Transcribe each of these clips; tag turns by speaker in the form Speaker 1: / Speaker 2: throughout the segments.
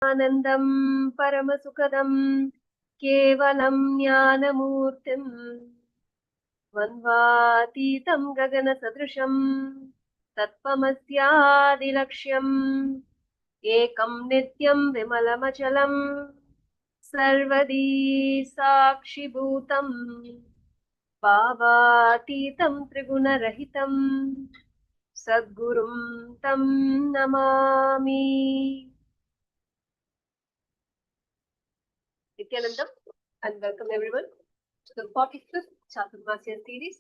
Speaker 1: आनन्दं परमसुखदं केवलं ज्ञानमूर्तिं द्वन्द्वातीतं गगनसदृशं तत्त्वमस्यादिलक्ष्यम् एकं नित्यं विमलमचलं सर्वदी साक्षिभूतं भावातीतं त्रिगुणरहितं सद्गुरुं तं Namami. Nithyanandam, and welcome everyone to the 45th Chaturmasya Series.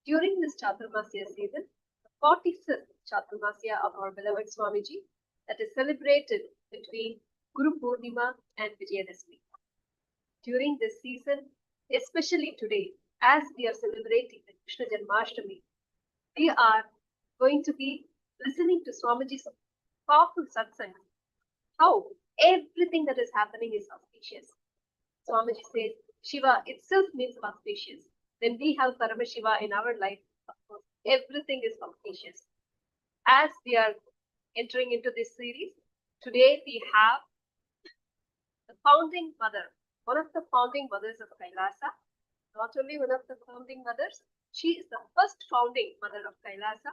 Speaker 1: During this Chaturmasya season, the 45th Chaturmasya of our beloved Swamiji, that is celebrated between Guru Purnima and Vijayadashmi. During this season, especially today, as we are celebrating the Krishna Janmashtami, we are going to be listening to Swamiji's powerful satsang, how everything that is happening is auspicious. Swamiji says Shiva itself means auspicious. When we have Paramashiva in our life, of course, everything is auspicious. As we are entering into this series, today we have the founding mother, one of the founding mothers of Kailasa. Not only one of the founding mothers, she is the first founding mother of Kailasa,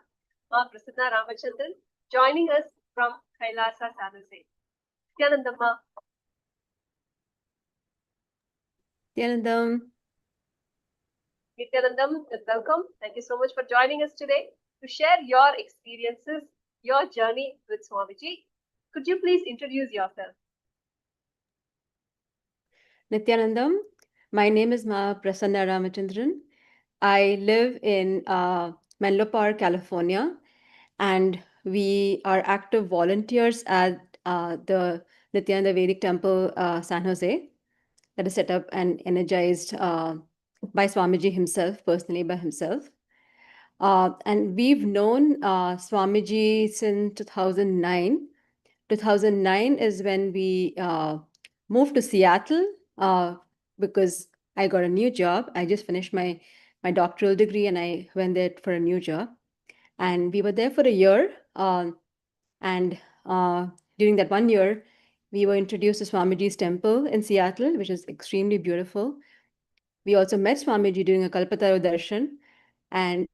Speaker 1: Ma Prasanna Ramachandran, joining us from Kailasa, San Jose. Nithyanandamma.
Speaker 2: Nithyanandam.
Speaker 1: Nithyanandam, welcome. Thank you so much for joining us today to share your experiences, your journey with Swamiji. Could you please introduce yourself?
Speaker 2: Nithyanandam, my name is Ma Prasanna Ramachandran. I live in Menlo Park, California, and we are active volunteers at the Nityananda Vedic Temple, San Jose, that is set up and energized by Swamiji himself, personally by himself. And we've known Swamiji since 2009. 2009 is when we moved to Seattle because I got a new job. I just finished my doctoral degree and I went there for a new job. And we were there for a year. And during that 1 year, we were introduced to Swamiji's temple in Seattle, which is extremely beautiful. We also met Swamiji during a Kalpataru darshan. And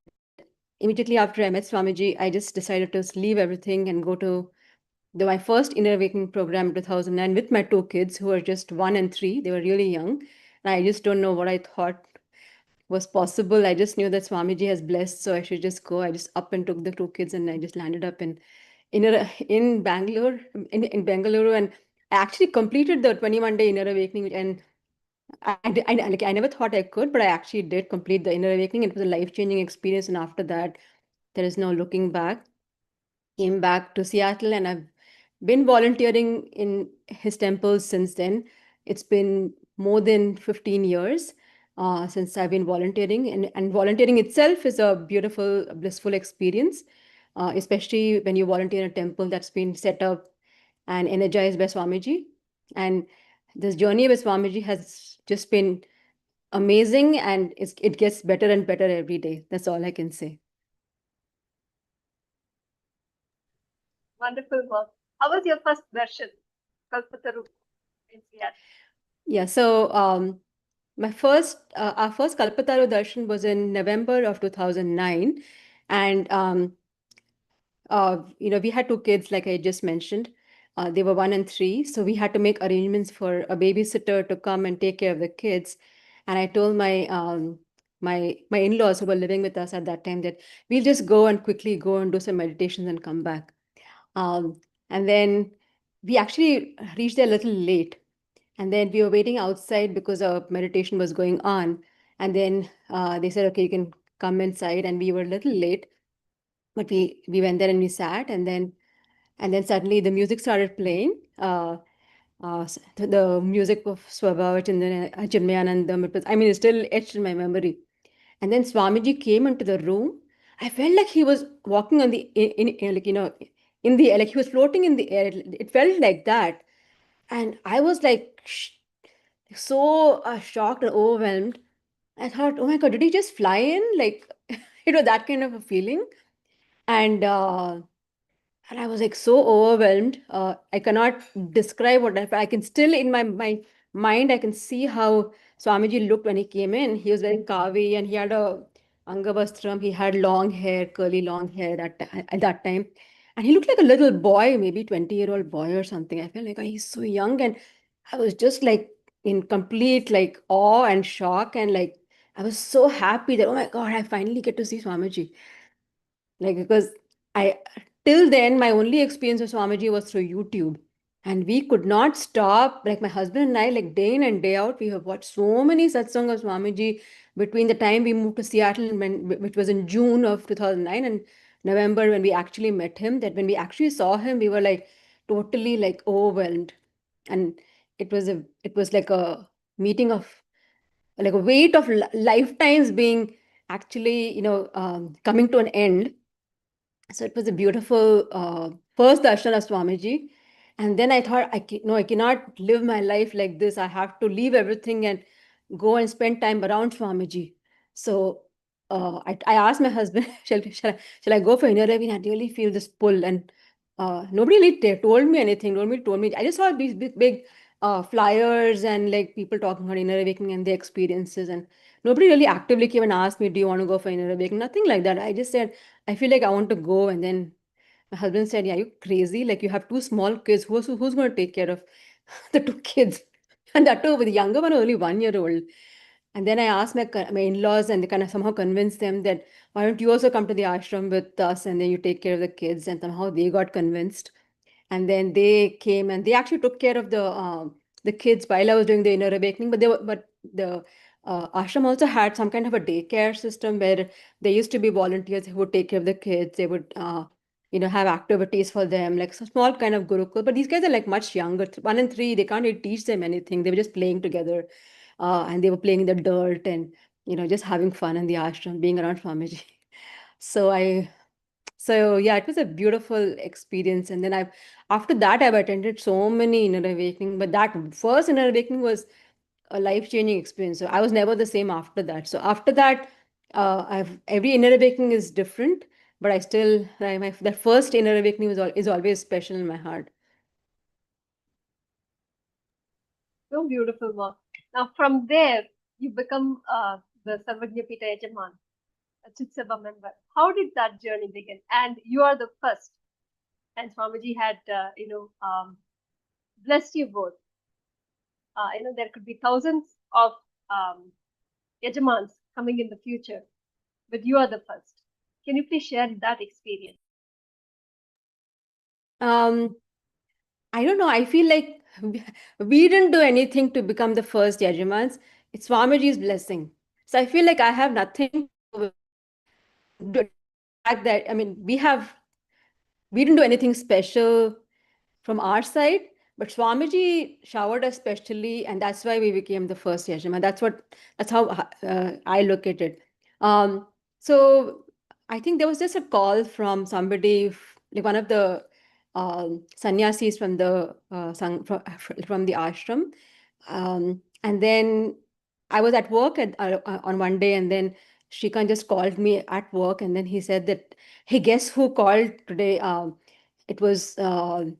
Speaker 2: immediately after I met Swamiji, I just decided to leave everything and go to my first inner awakening program in 2009 with my two kids who were just 1 and 3. They were really young. And I just don't know what I thought was possible. I just knew that Swamiji has blessed, so I should just go. I just up and took the two kids and I just landed up in Bangalore, in Bengaluru. And I actually completed the 21-day inner awakening. And I never thought I could, but I actually did complete the inner awakening. It was a life-changing experience. And after that, there is no looking back. Came back to Seattle and I've been volunteering in his temples since then. It's been more than 15 years since I've been volunteering, and volunteering itself is a beautiful, blissful experience, especially when you volunteer in a temple that's been set up and energized by Swamiji. And this journey with Swamiji has just been amazing, and it gets better and better every day. That's all I can say.
Speaker 1: Wonderful work. How was your first darshan, Kalpataru in Seattle?
Speaker 2: Yeah, so our first Kalpataru darshan was in November of 2009, and we had two kids, like I just mentioned. They were 1 and 3, so we had to make arrangements for a babysitter to come and take care of the kids. And I told my in-laws who were living with us at that time that we'll just quickly go and do some meditations and come back. And then we actually reached there a little late. And then we were waiting outside because our meditation was going on. And then they said, okay, you can come inside. And we were a little late, but we went there and we sat. And then suddenly the music started playing. The music of Swabhavat and then Chinmayanandam. It's still etched in my memory. And then Swamiji came into the room. I felt like he was walking on the in the air, like he was floating in the air. It felt like that. And I was like so shocked and overwhelmed. I thought, oh my God, did he just fly in? Like, that kind of a feeling. And And I was like so overwhelmed. I cannot describe what I can still in my mind, I can see how Swamiji looked when he came in. He was wearing kavi and he had a angavastram. He had long hair, curly long hair at that time. And he looked like a little boy, maybe 20-year-old boy or something. I felt like, oh, he's so young. And I was just like in complete like awe and shock. And like, I was so happy that, oh my God, I finally get to see Swamiji. Like, because I, till then, my only experience of Swamiji was through YouTube. And we could not stop, like my husband and I, like day in and day out, we have watched so many satsang of Swamiji between the time we moved to Seattle, which was in June of 2009, and November when we actually met him, that when we actually saw him, we were like totally like overwhelmed. And it was like a meeting of, like a weight of lifetimes being actually, coming to an end. So it was a beautiful first darshan of Swamiji. And then I thought, no, I cannot live my life like this. I have to leave everything and go and spend time around Swamiji. So I asked my husband, shall I go for inner living? I really feel this pull. And nobody really told me anything. Nobody told me. I just saw these big flyers and like people talking about inner awakening and their experiences. And nobody really actively came and asked me, do you want to go for inner awakening? Nothing like that. I just said, I feel like I want to go. And then my husband said, yeah, you crazy? Like you have two small kids. Who's going to take care of the two kids? And that too, with the younger one, only 1 year old. And then I asked my in-laws and they kind of somehow convinced them that why don't you also come to the ashram with us and then you take care of the kids? And somehow they got convinced. And then they came and they actually took care of the kids while I was doing the inner awakening. But the ashram also had some kind of a daycare system where there used to be volunteers who would take care of the kids. They would have activities for them, like some small kind of gurukul. But these guys are like much younger, 1 and 3. They can't really teach them anything. They were just playing together, and they were playing in the dirt and just having fun in the ashram, being around Swamiji. So so yeah, it was a beautiful experience. And then after that, I've attended so many inner awakening, but that first inner awakening was a life-changing experience. So I was never the same after that. So after that, every inner awakening is different, but I still, that first inner awakening is always special in my heart.
Speaker 1: So beautiful, Mark. Now, from there, you become the Sarvajñapita Yajaman, a Chitsava member. How did that journey begin? And you are the first. And Swamiji had, blessed you both. There could be thousands of Yajamans coming in the future, but you are the first. Can you please share that experience?
Speaker 2: I don't know. I feel like we didn't do anything to become the first Yajamans. It's Swamiji's blessing. So I feel like I have nothing to do with the fact that, I mean, we didn't do anything special from our side, but Swamiji showered us specially, and that's why we became the first Yajama. That's how I look at it. So I think there was just a call from somebody, like one of the sannyasis from the from the ashram, and then I was at work on one day, and then Shrikant just called me at work, and then he said that, hey, guess who called today? It was you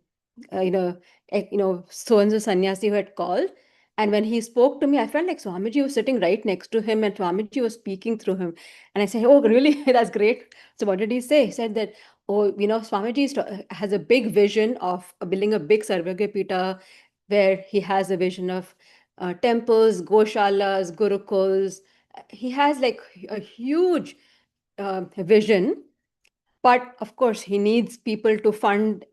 Speaker 2: know, so and so sannyasi who had called. And when he spoke to me, I felt like Swamiji was sitting right next to him and Swamiji was speaking through him. And I said, oh, really? That's great. So what did he say? He said that, oh, Swamiji has a big vision of building a big Sarvagya Pita where he has a vision of temples, goshalas, gurukuls. He has like a huge vision, but of course he needs people to fund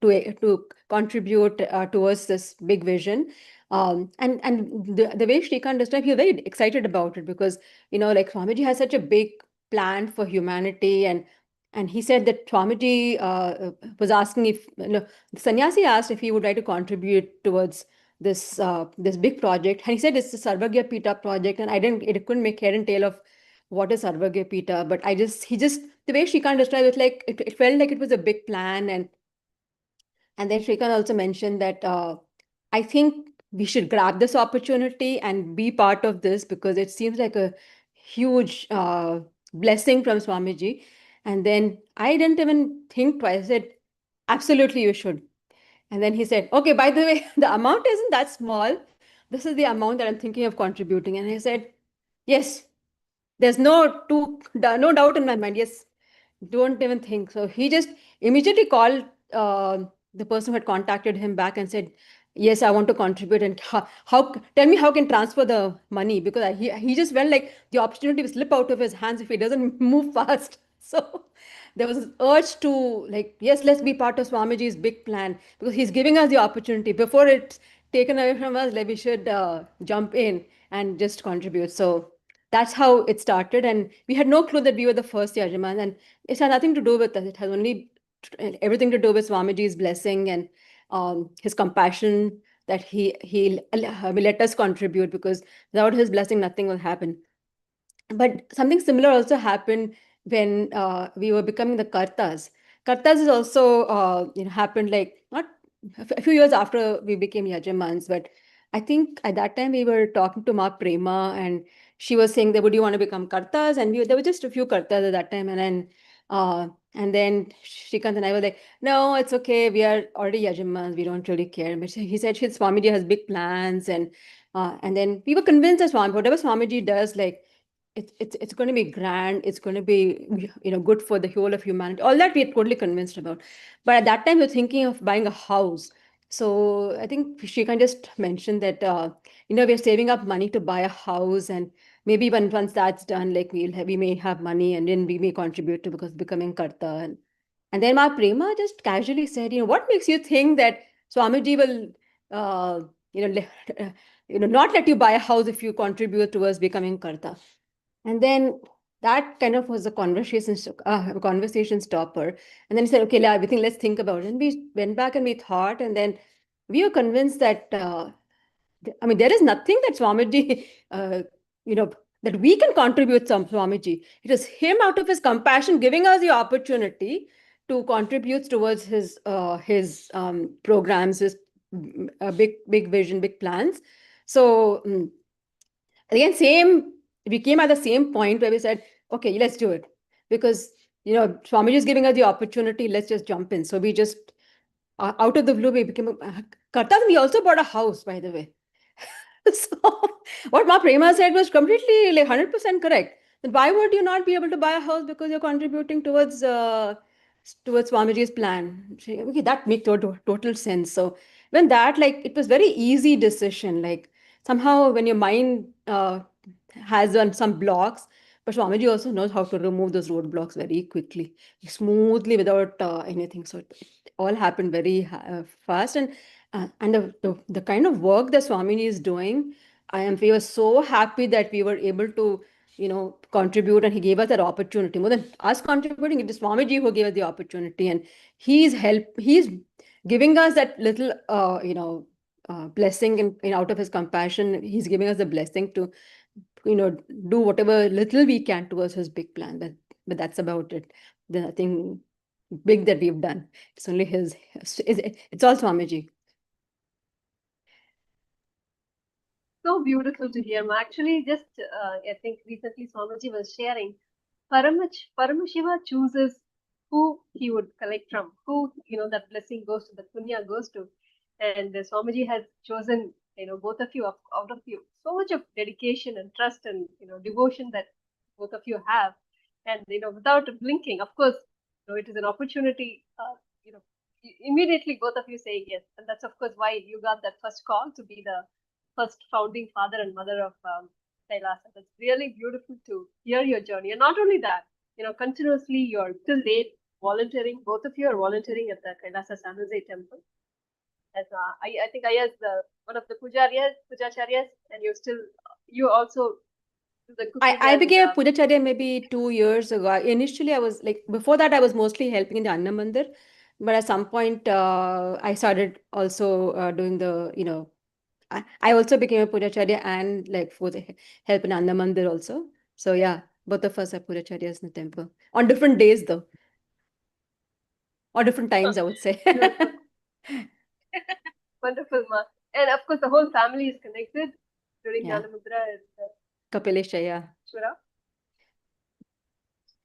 Speaker 2: to contribute towards this big vision. And the way Shrikant described, he was very excited about it because like Swamiji has such a big plan for humanity. And he said that Swamiji was asking if the sannyasi asked if he would like to contribute towards this big project. And he said it's the Sarvagya Pita project, and it couldn't make head and tail of what is Sarvagya Pita, but the way Shrikant described it, like it felt like it was a big plan. And then Shrikant also mentioned that I think we should grab this opportunity and be part of this because it seems like a huge blessing from Swamiji. And then I didn't even think twice. I said, absolutely, you should. And then he said, okay, by the way, the amount isn't that small. This is the amount that I'm thinking of contributing. And I said, yes, there's no doubt in my mind. Yes, don't even think. So he just immediately called the person who had contacted him back and said, yes, I want to contribute. And how tell me how can transfer the money, because he just felt like the opportunity will slip out of his hands if he doesn't move fast. So there was this urge to, like, yes, let's be part of Swamiji's big plan, because he's giving us the opportunity. Before it's taken away from us, like, we should jump in and just contribute. So that's how it started. And we had no clue that we were the first Yajaman. And it had nothing to do with us. It has only everything to do with Swamiji's blessing and his compassion, that he let us contribute, because without his blessing, nothing will happen. But something similar also happened when we were becoming the kartas. Kartas is also happened, like, not a few years after we became yajamans, but I think at that time we were talking to Ma Prema, and she was saying that, would you want to become kartas? And there were just a few kartas at that time, and then Shrikant and I were like, no, it's okay, we are already yajamans, we don't really care. But he said, Swamiji has big plans, and then we were convinced that whatever Swamiji does, like, it's going to be grand, it's going to be good for the whole of humanity, all that we're totally convinced about. But at that time we're thinking of buying a house. So I think she can just mention that we're saving up money to buy a house, and maybe once that's done, like, we may have money, and then we may contribute to, because becoming karta. And then Ma Prema just casually said, what makes you think that Swamiji will you know not let you buy a house if you contribute towards becoming karta? And then that kind of was a conversation stopper. And then he said, okay, everything, let's think about it. And we went back and we thought, and then we were convinced that, there is nothing that Swamiji, you know, that we can contribute some Swamiji. It is him, out of his compassion, giving us the opportunity to contribute towards his programs, his big vision, big plans. So again, we came at the same point where we said, okay, let's do it, because Swamiji is giving us the opportunity, let's just jump in. So we just out of the blue, we became kartas. We also bought a house, by the way. So what Ma Prema said was completely, like, 100% correct. Then why would you not be able to buy a house because you're contributing towards Swamiji's plan? Okay, that makes total sense. So when that, like, it was very easy decision. Like, somehow when your mind has some blocks, but Swamiji also knows how to remove those roadblocks very quickly, smoothly, without anything. So it all happened very fast. And the kind of work that Swamiji is doing, we were so happy that we were able to, contribute, and he gave us that opportunity. More than us contributing, it is Swamiji who gave us the opportunity, and he's giving us that little, blessing out of his compassion. He's giving us the blessing to, do whatever little we can towards his big plan. But that's about it. There's nothing big that we've done. It's only it's all Swamiji.
Speaker 1: So beautiful to hear. Actually, just I think recently Swamiji was sharing, Paramashiva chooses who he would collect from, who that blessing goes to, the punya goes to, and Swamiji has chosen both of you, out of you, so much of dedication and trust and devotion that both of you have, and without blinking, of course, it is an opportunity. Immediately both of you say yes, and that's of course why you got that first call to be the first founding father and mother of Kailasa. That's really beautiful to hear your journey. And not only that, continuously you're till date volunteering. Both of you are volunteering at the Kailasa San Jose temple. As I think I as one of the pujacharyas, and you also do the cooking.
Speaker 2: I became a Pujacharya maybe 2 years ago. Initially, I was like, before that, I was mostly helping in the Anna Mandir. But at some point, I started also doing I also became a Pujacharya, and, like, for the help in Anna Mandir also. So yeah, both of us are Pujacharyas in the temple on different days, though, or different times, I would say.
Speaker 1: Wonderful, Ma. And of course, the whole family is connected during
Speaker 2: Yeah.
Speaker 1: Jnana Mudra.
Speaker 2: Kapilesha, yeah.
Speaker 1: Shura.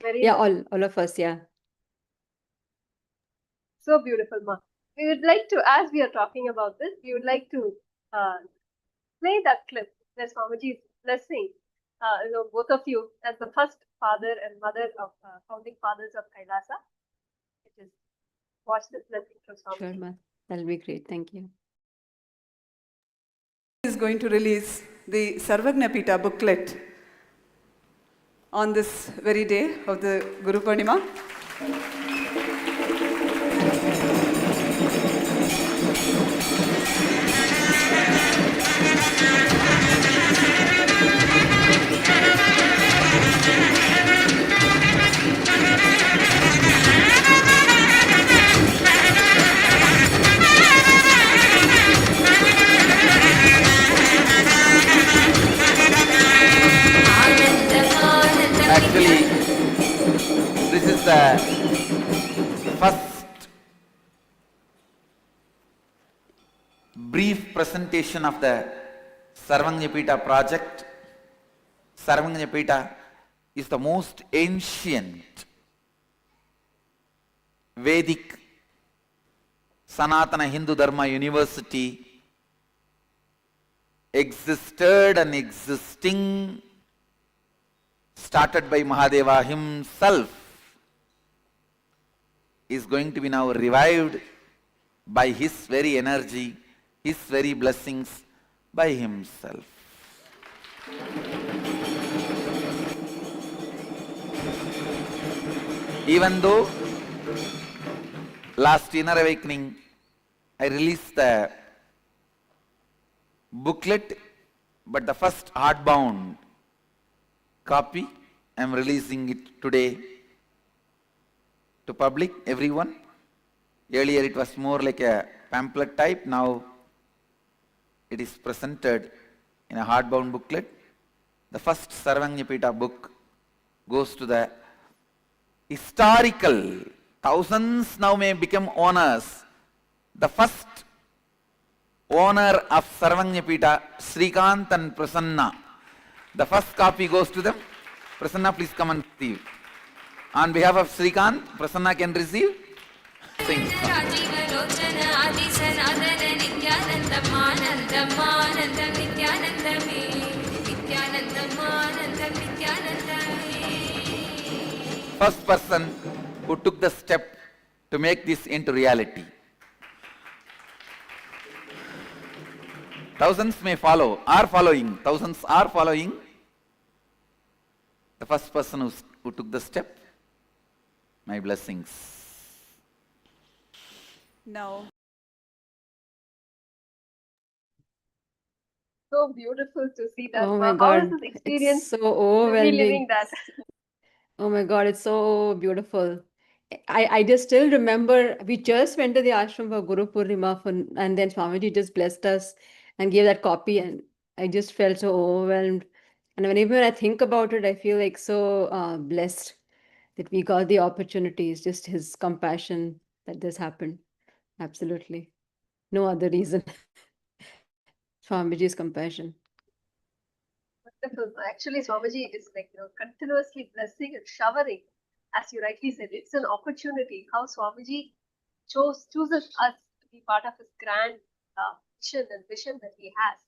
Speaker 1: Very
Speaker 2: Yeah,
Speaker 1: nice.
Speaker 2: all of us, yeah.
Speaker 1: So beautiful, Ma. We would like to, as we are talking about this, we would like to play that clip where Swamiji is blessing both of you as the first father and mother of founding fathers of Kailasa. It is watch this blessing from
Speaker 2: Sure,
Speaker 1: Swamiji.
Speaker 2: Ma. That'll be great. Thank you.
Speaker 3: Is going to release the Sarvagnapita booklet on this very day of the Guru Purnima.
Speaker 4: Actually, this is the first brief presentation of the Sarvagnapita project. Sarvagnapita is the most ancient Vedic Sanatana Hindu Dharma university existed and existing, started by Mahadeva himself, is going to be now revived by his very energy, his very blessings by himself. Even though last Inner Awakening I released the booklet, but the first hardbound copy I am releasing it today to public, everyone. Earlier it was more like a pamphlet type, now it is presented in a hardbound booklet. The first Sarvagnapita book goes to the historical, thousands now may become owners. The first owner of Sarvagnapita, Srikant and Prasanna. The first copy goes to them. Prasanna, please come and receive. On behalf of Srikant, Prasanna can receive. Sing. First person who took the step to make this into reality. Thousands may follow, are following, thousands are following. The first person who took the step, my blessings.
Speaker 3: Now,
Speaker 1: So beautiful to see that.
Speaker 2: Oh my
Speaker 1: Ma. How is
Speaker 2: God,
Speaker 1: this
Speaker 2: it's
Speaker 1: experience
Speaker 2: so overwhelming.
Speaker 1: reliving that?
Speaker 2: Oh my God, it's so beautiful. I just still remember we just went to the ashram for Guru Purnima and then Swamiji just blessed us and gave that copy, and I just felt so overwhelmed. And whenever I think about it, I feel like so blessed that we got the opportunity. It's just his compassion that this happened. Absolutely. No other reason. Swamiji's compassion.
Speaker 1: Wonderful. Actually, Swamiji is like, continuously blessing and showering. As you rightly said, it's an opportunity. How Swamiji chooses us to be part of his grand mission and vision that he has,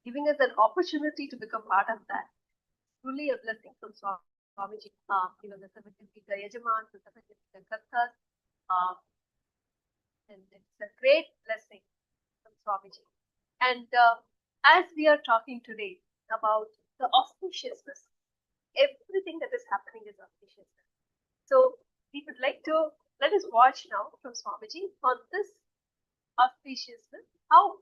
Speaker 1: giving us an opportunity to become part of that. Truly a blessing from Swamiji. The Sarvagnapita Yajaman, the Sarvagnapita Kartas, and it's a great blessing from Swamiji. And as we are talking today about the auspiciousness, everything that is happening is auspiciousness. So we would like to let us watch now from Swamiji on this auspiciousness, how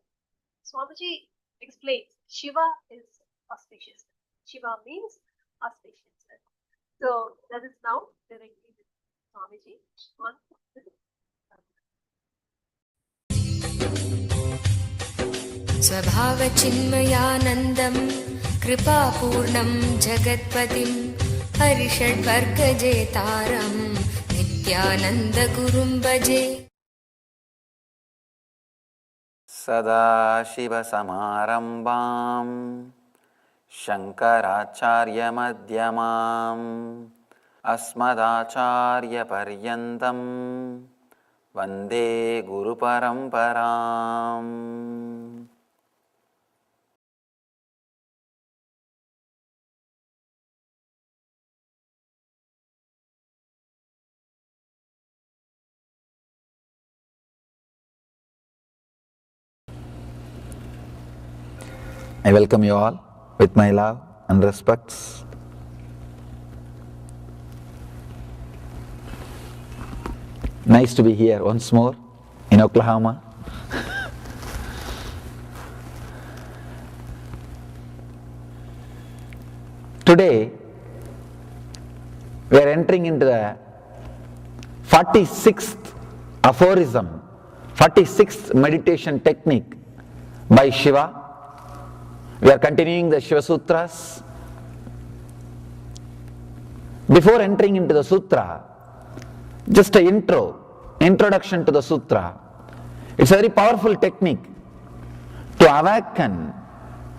Speaker 1: Swamiji explains Shiva is auspicious. Shiva means auspiciousness. So let us now directly with Swamiji on this.
Speaker 5: स्वभावचिन्मयानन्दं कृपापूर्णं जगत्पतिं हरिषड्वर्गजेतारं नित्यानन्दगुरुं भजे
Speaker 4: सदाशिवसमारम्भां शङ्कराचार्यमध्यमाम् अस्मदाचार्यपर्यन्तं वन्दे गुरुपरम्पराम्. I welcome you all with my love and respects. Nice to be here once more in Oklahoma. Today, we are entering into the 46th aphorism, 46th meditation technique by Shiva. We are continuing the Shiva Sutras. Before entering into the sutra, just an introduction to the sutra. It's a very powerful technique to awaken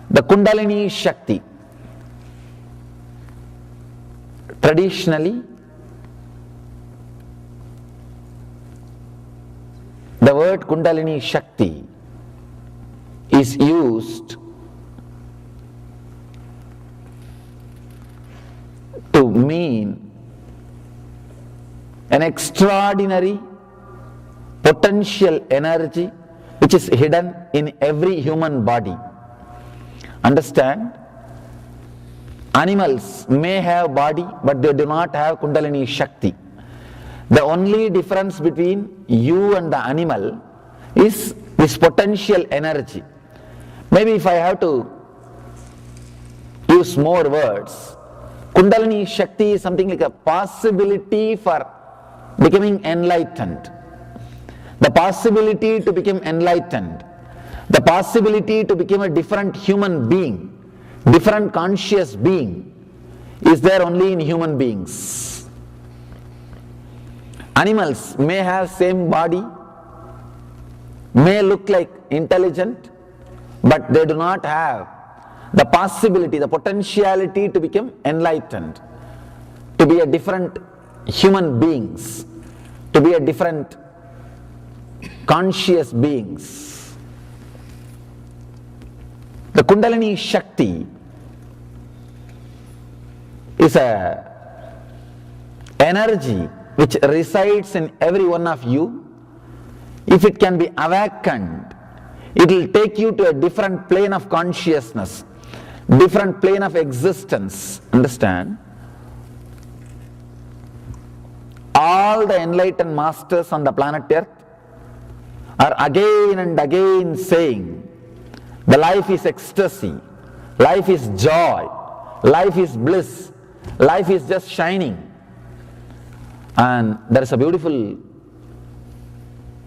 Speaker 4: the Kundalini Shakti. Traditionally, the word Kundalini Shakti is used to mean an extraordinary potential energy which is hidden in every human body. Understand? Animals may have body, but they do not have Kundalini Shakti. The only difference between you and the animal is this potential energy. Maybe if I have to use more words, Kundalini Shakti is something like a possibility for becoming enlightened. The possibility to become enlightened, the possibility to become a different human being, different conscious being, is there only in human beings. Animals may have same body, may look like intelligent, but they do not have the possibility, the potentiality to become enlightened, to be a different human beings, to be a different conscious beings. The Kundalini Shakti is a energy which resides in every one of you. If it can be awakened, it will take you to a different plane of consciousness, different plane of existence. Understand? All the enlightened masters on the planet Earth are again and again saying, the life is ecstasy, life is joy, life is bliss, life is just shining. And there is a beautiful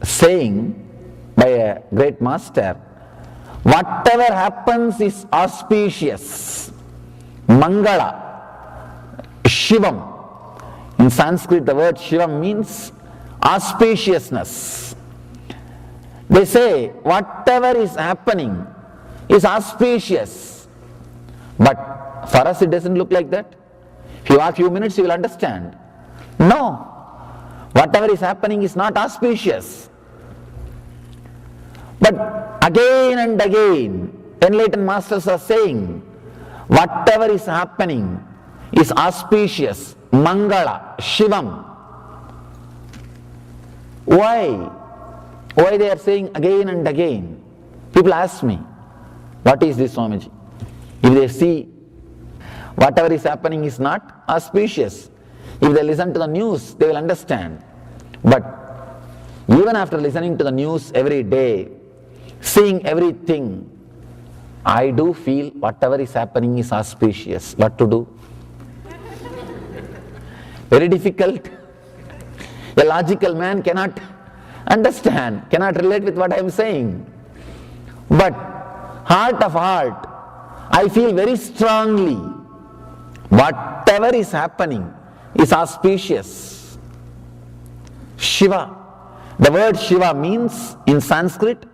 Speaker 4: saying by a great master, whatever happens is auspicious, Mangala, Shivam. In Sanskrit, the word Shivam means auspiciousness. They say whatever is happening is auspicious. But for us it doesn't look like that. If you have few minutes you will understand. No, whatever is happening is not auspicious. But again and again, enlightened masters are saying, whatever is happening is auspicious, Mangala, Shivam. Why? Why they are saying again and again? People ask me, what is this, Swamiji? If they see whatever is happening is not auspicious, if they listen to the news, they will understand. But even after listening to the news every day, seeing everything, I do feel whatever is happening is auspicious. What to do? Very difficult. A logical man cannot understand, cannot relate with what I am saying. But heart of heart, I feel very strongly whatever is happening is auspicious. Shiva. The word Shiva means in Sanskrit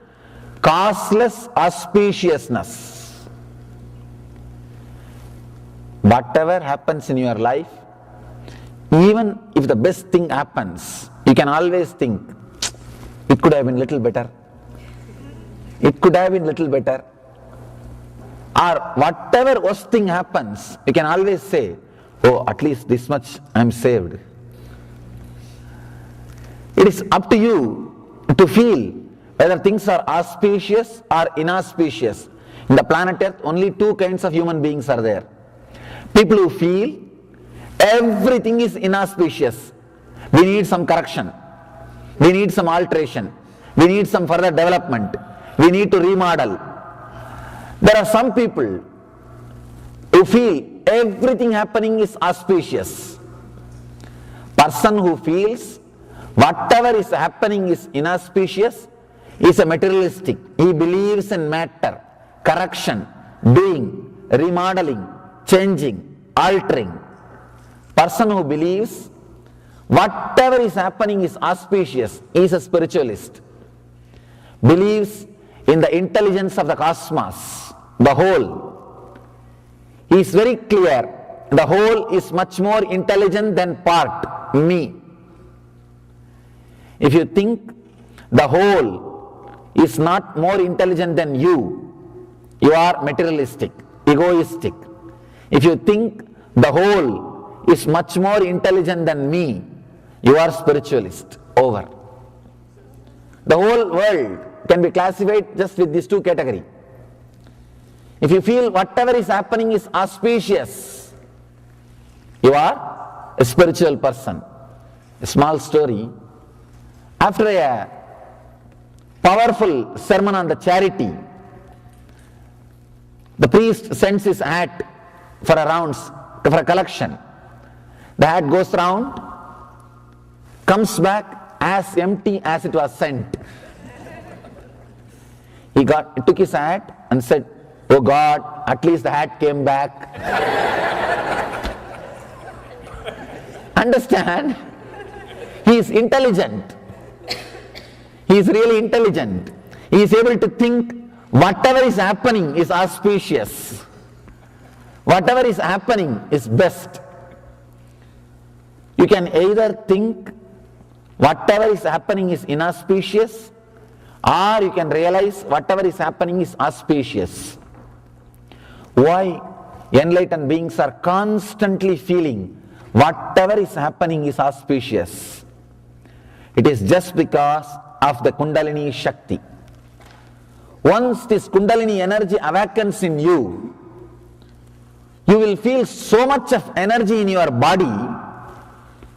Speaker 4: causeless auspiciousness. Whatever happens in your life, even if the best thing happens, you can always think, it could have been little better. It could have been little better. Or whatever worst thing happens, you can always say, oh, at least this much I am saved. It is up to you to feel whether things are auspicious or inauspicious. In the planet Earth, only two kinds of human beings are there. People who feel everything is inauspicious. We need some correction. We need some alteration. We need some further development. We need to remodel. There are some people who feel everything happening is auspicious. Person who feels whatever is happening is inauspicious is a materialistic. He believes in matter, correction, doing, remodeling, changing, altering. Person who believes whatever is happening is auspicious is a spiritualist. Believes in the intelligence of the cosmos, the whole. He is very clear, the whole is much more intelligent than part, me. If you think the whole is not more intelligent than you are materialistic, egoistic. If you think the whole is much more intelligent than me, you are spiritualist. Over. The whole world can be classified just with these two categories. If you feel whatever is happening is auspicious, you are a spiritual person. A small story. After a powerful sermon on the charity, the priest sends his hat for a rounds, for a collection. The hat goes round, comes back as empty as it was sent. He took his hat and said, oh God, at least the hat came back. Understand? He is intelligent. He is really intelligent. He is able to think whatever is happening is auspicious. Whatever is happening is best. You can either think whatever is happening is inauspicious, or you can realize whatever is happening is auspicious. Why enlightened beings are constantly feeling whatever is happening is auspicious? It is just because of the Kundalini Shakti. Once this Kundalini energy awakens in you, you will feel so much of energy in your body,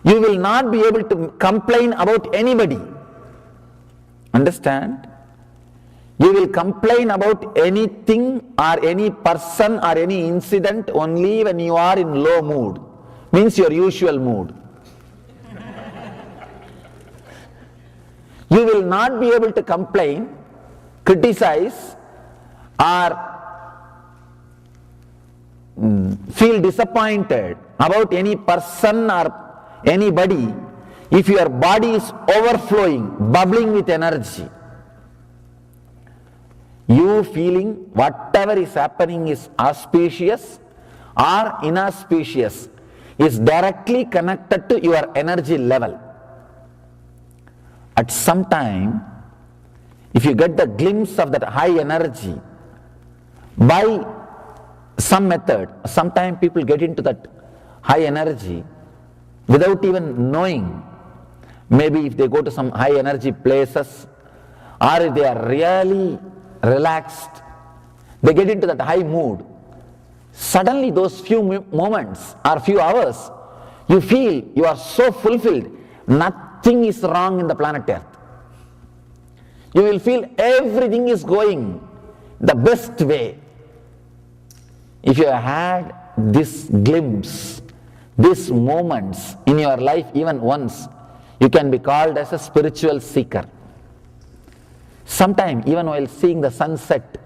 Speaker 4: you will not be able to complain about anybody. Understand? You will complain about anything or any person or any incident only when you are in low mood, means your usual mood. You will not be able to complain, criticize, or feel disappointed about any person or anybody if your body is overflowing, bubbling with energy. You feeling whatever is happening is auspicious or inauspicious is directly connected to your energy level. At some time, if you get the glimpse of that high energy by some method, sometimes people get into that high energy without even knowing. Maybe if they go to some high energy places, or if they are really relaxed, they get into that high mood. Suddenly those few moments or few hours, you feel you are so fulfilled, nothing is wrong in the planet Earth. You will feel everything is going the best way. If you had this glimpse, these moments in your life even once, you can be called as a spiritual seeker. Sometime, even while seeing the sunset,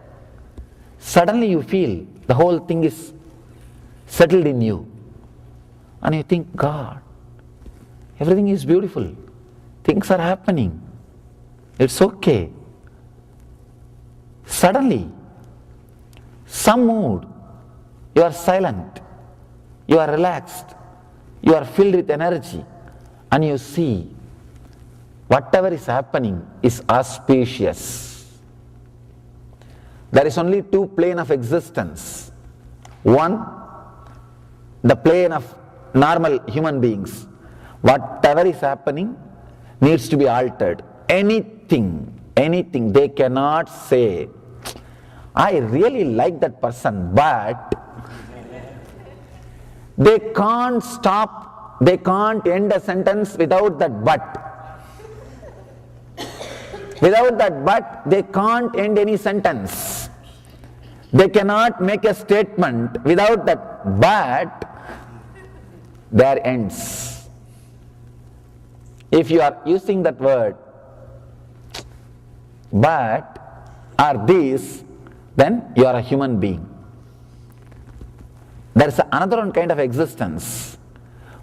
Speaker 4: suddenly you feel the whole thing is settled in you. And you think, God, everything is beautiful. Things are happening. It's okay. Suddenly, some mood, you are silent, you are relaxed, you are filled with energy and you see whatever is happening is auspicious. There is only two planes of existence. One, the plane of normal human beings. Whatever is happening needs to be altered. Anything, they cannot say, I really like that person, but they can't stop, they can't end a sentence without that but. Without that but, they can't end any sentence. They cannot make a statement without that but, there ends. If you are using that word but or this, then you are a human being. There is another one kind of existence.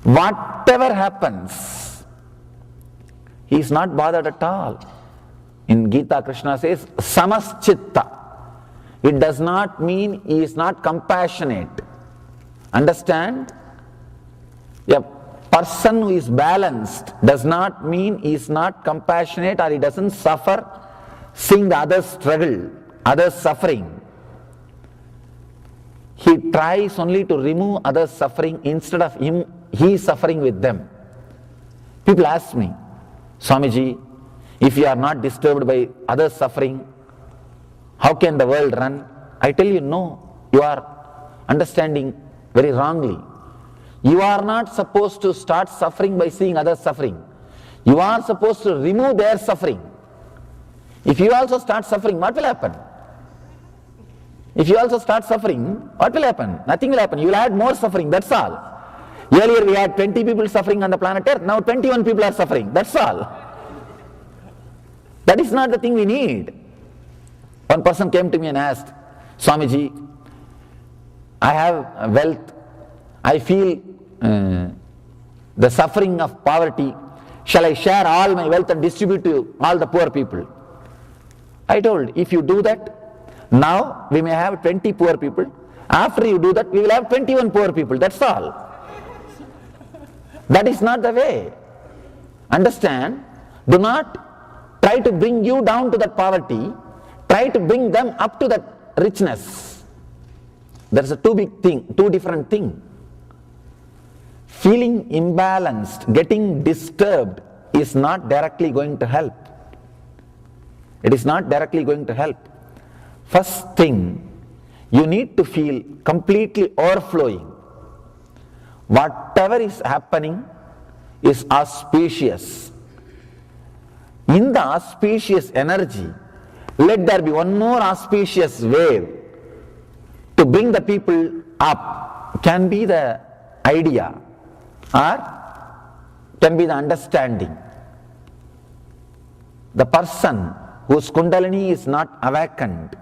Speaker 4: Whatever happens, he is not bothered at all. In Gita, Krishna says, samaschitta. It does not mean he is not compassionate. Understand? A person who is balanced does not mean he is not compassionate or he doesn't suffer seeing the others struggle, others suffering. He tries only to remove others' suffering instead of he suffering with them. People ask me, Swamiji, if you are not disturbed by others' suffering, how can the world run? I tell you, no, you are understanding very wrongly. You are not supposed to start suffering by seeing others suffering. You are supposed to remove their suffering. If you also start suffering, what will happen? If you also start suffering, what will happen? Nothing will happen. You will add more suffering, that's all. Earlier we had 20 people suffering on the planet Earth, now 21 people are suffering, that's all. That is not the thing we need. One person came to me and asked, Swamiji, I have wealth, I feel the suffering of poverty, shall I share all my wealth and distribute to all the poor people? I told, if you do that, now we may have 20 poor people. After you do that, we will have 21 poor people. That's all. That is not the way. Understand? Do not try to bring you down to that poverty. Try to bring them up to that richness. There's a two different things. Feeling imbalanced, getting disturbed is not directly going to help. It is not directly going to help. First thing, you need to feel completely overflowing. Whatever is happening is auspicious. In the auspicious energy, let there be one more auspicious wave to bring the people up. Can be the idea or can be the understanding. The person whose Kundalini is not awakened,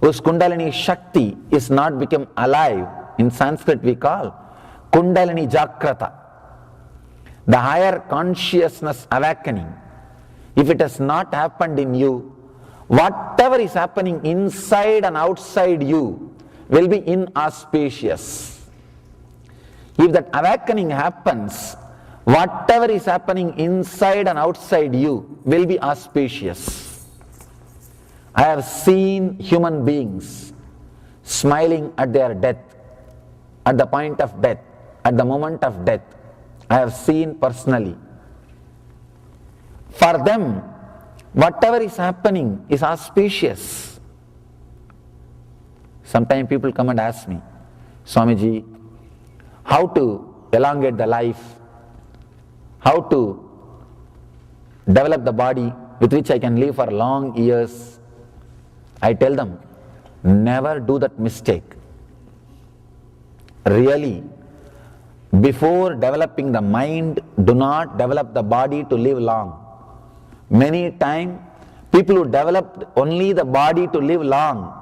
Speaker 4: whose Kundalini Shakti is not become alive, in Sanskrit we call Kundalini Jagrata, the higher consciousness awakening. If it has not happened in you, whatever is happening inside and outside you will be inauspicious. If that awakening happens, whatever is happening inside and outside you will be auspicious. I have seen human beings smiling at their death, at the point of death, at the moment of death. I have seen personally. For them, whatever is happening is auspicious. Sometimes people come and ask me, Swamiji, how to elongate the life, how to develop the body with which I can live for long years. I tell them, never do that mistake. Really, before developing the mind, do not develop the body to live long. Many times, people who develop only the body to live long,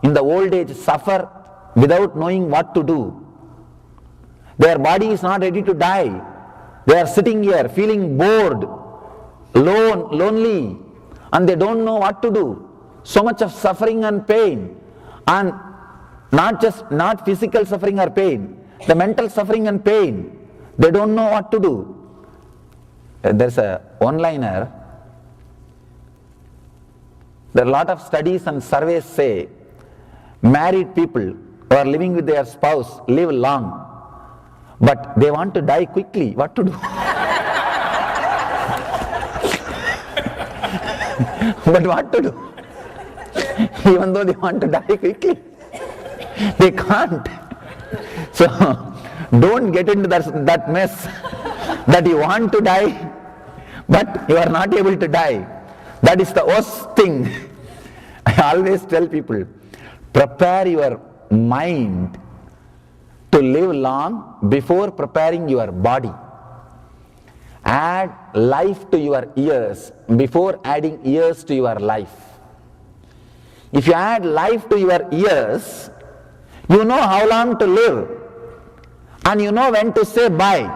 Speaker 4: in the old age suffer without knowing what to do. Their body is not ready to die. They are sitting here feeling bored, lonely, and they don't know what to do. So much of suffering and pain, and not physical suffering or pain, the mental suffering and pain, They don't know what to do. There's a one-liner. There are a lot of studies and surveys say married people who are living with their spouse live long, but they want to die quickly. What to do? But what to do? Even though they want to die quickly, they can't. So don't get into that mess that you want to die, but you are not able to die. That is the worst thing. I always tell people, prepare your mind to live long before preparing your body. Add life to your years before adding years to your life. If you add life to your years, you know how long to live and you know when to say bye.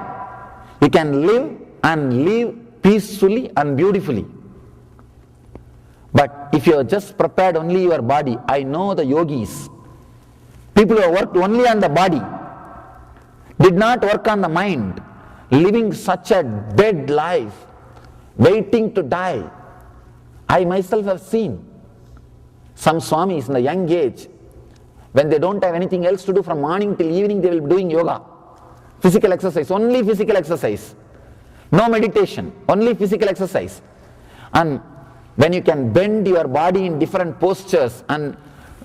Speaker 4: You can live and live peacefully and beautifully. But if you have just prepared only your body, I know the yogis, people who have worked only on the body, did not work on the mind, living such a dead life, waiting to die. I myself have seen some swamis in the young age, when they don't have anything else to do from morning till evening, they will be doing yoga, physical exercise, only physical exercise, no meditation, only physical exercise. And when you can bend your body in different postures and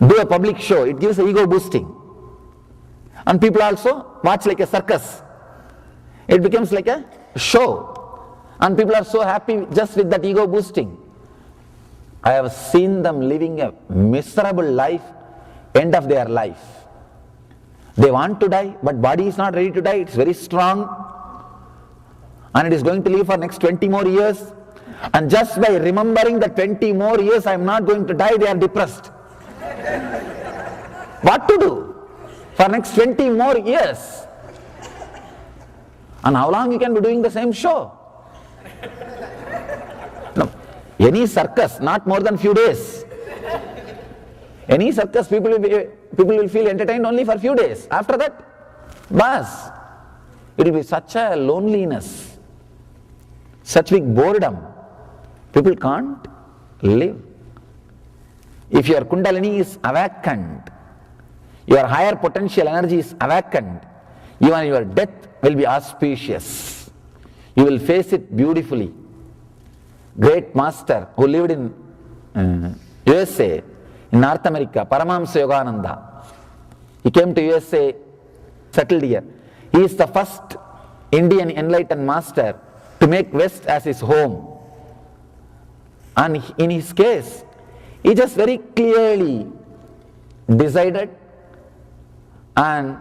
Speaker 4: do a public show, it gives ego boosting. And people also watch like a circus. It becomes like a show. And people are so happy just with that ego boosting. I have seen them living a miserable life, end of their life. They want to die, but body is not ready to die. It's very strong. And it is going to live for next 20 more years. And just by remembering the 20 more years I am not going to die, they are depressed. What to do for next 20 more years? And how long you can be doing the same show? No, any circus, not more than few days. Any circus, people will feel entertained only for few days. After that, bas, it will be such a loneliness, such big boredom. People can't live. If your Kundalini is awakened, your higher potential energy is awakened, even your death will be auspicious. You will face it beautifully. Great master who lived in USA, in North America, Paramahamsa Yogananda. He came to USA, settled here. He is the first Indian enlightened master to make West as his home. And in his case, he just very clearly decided, and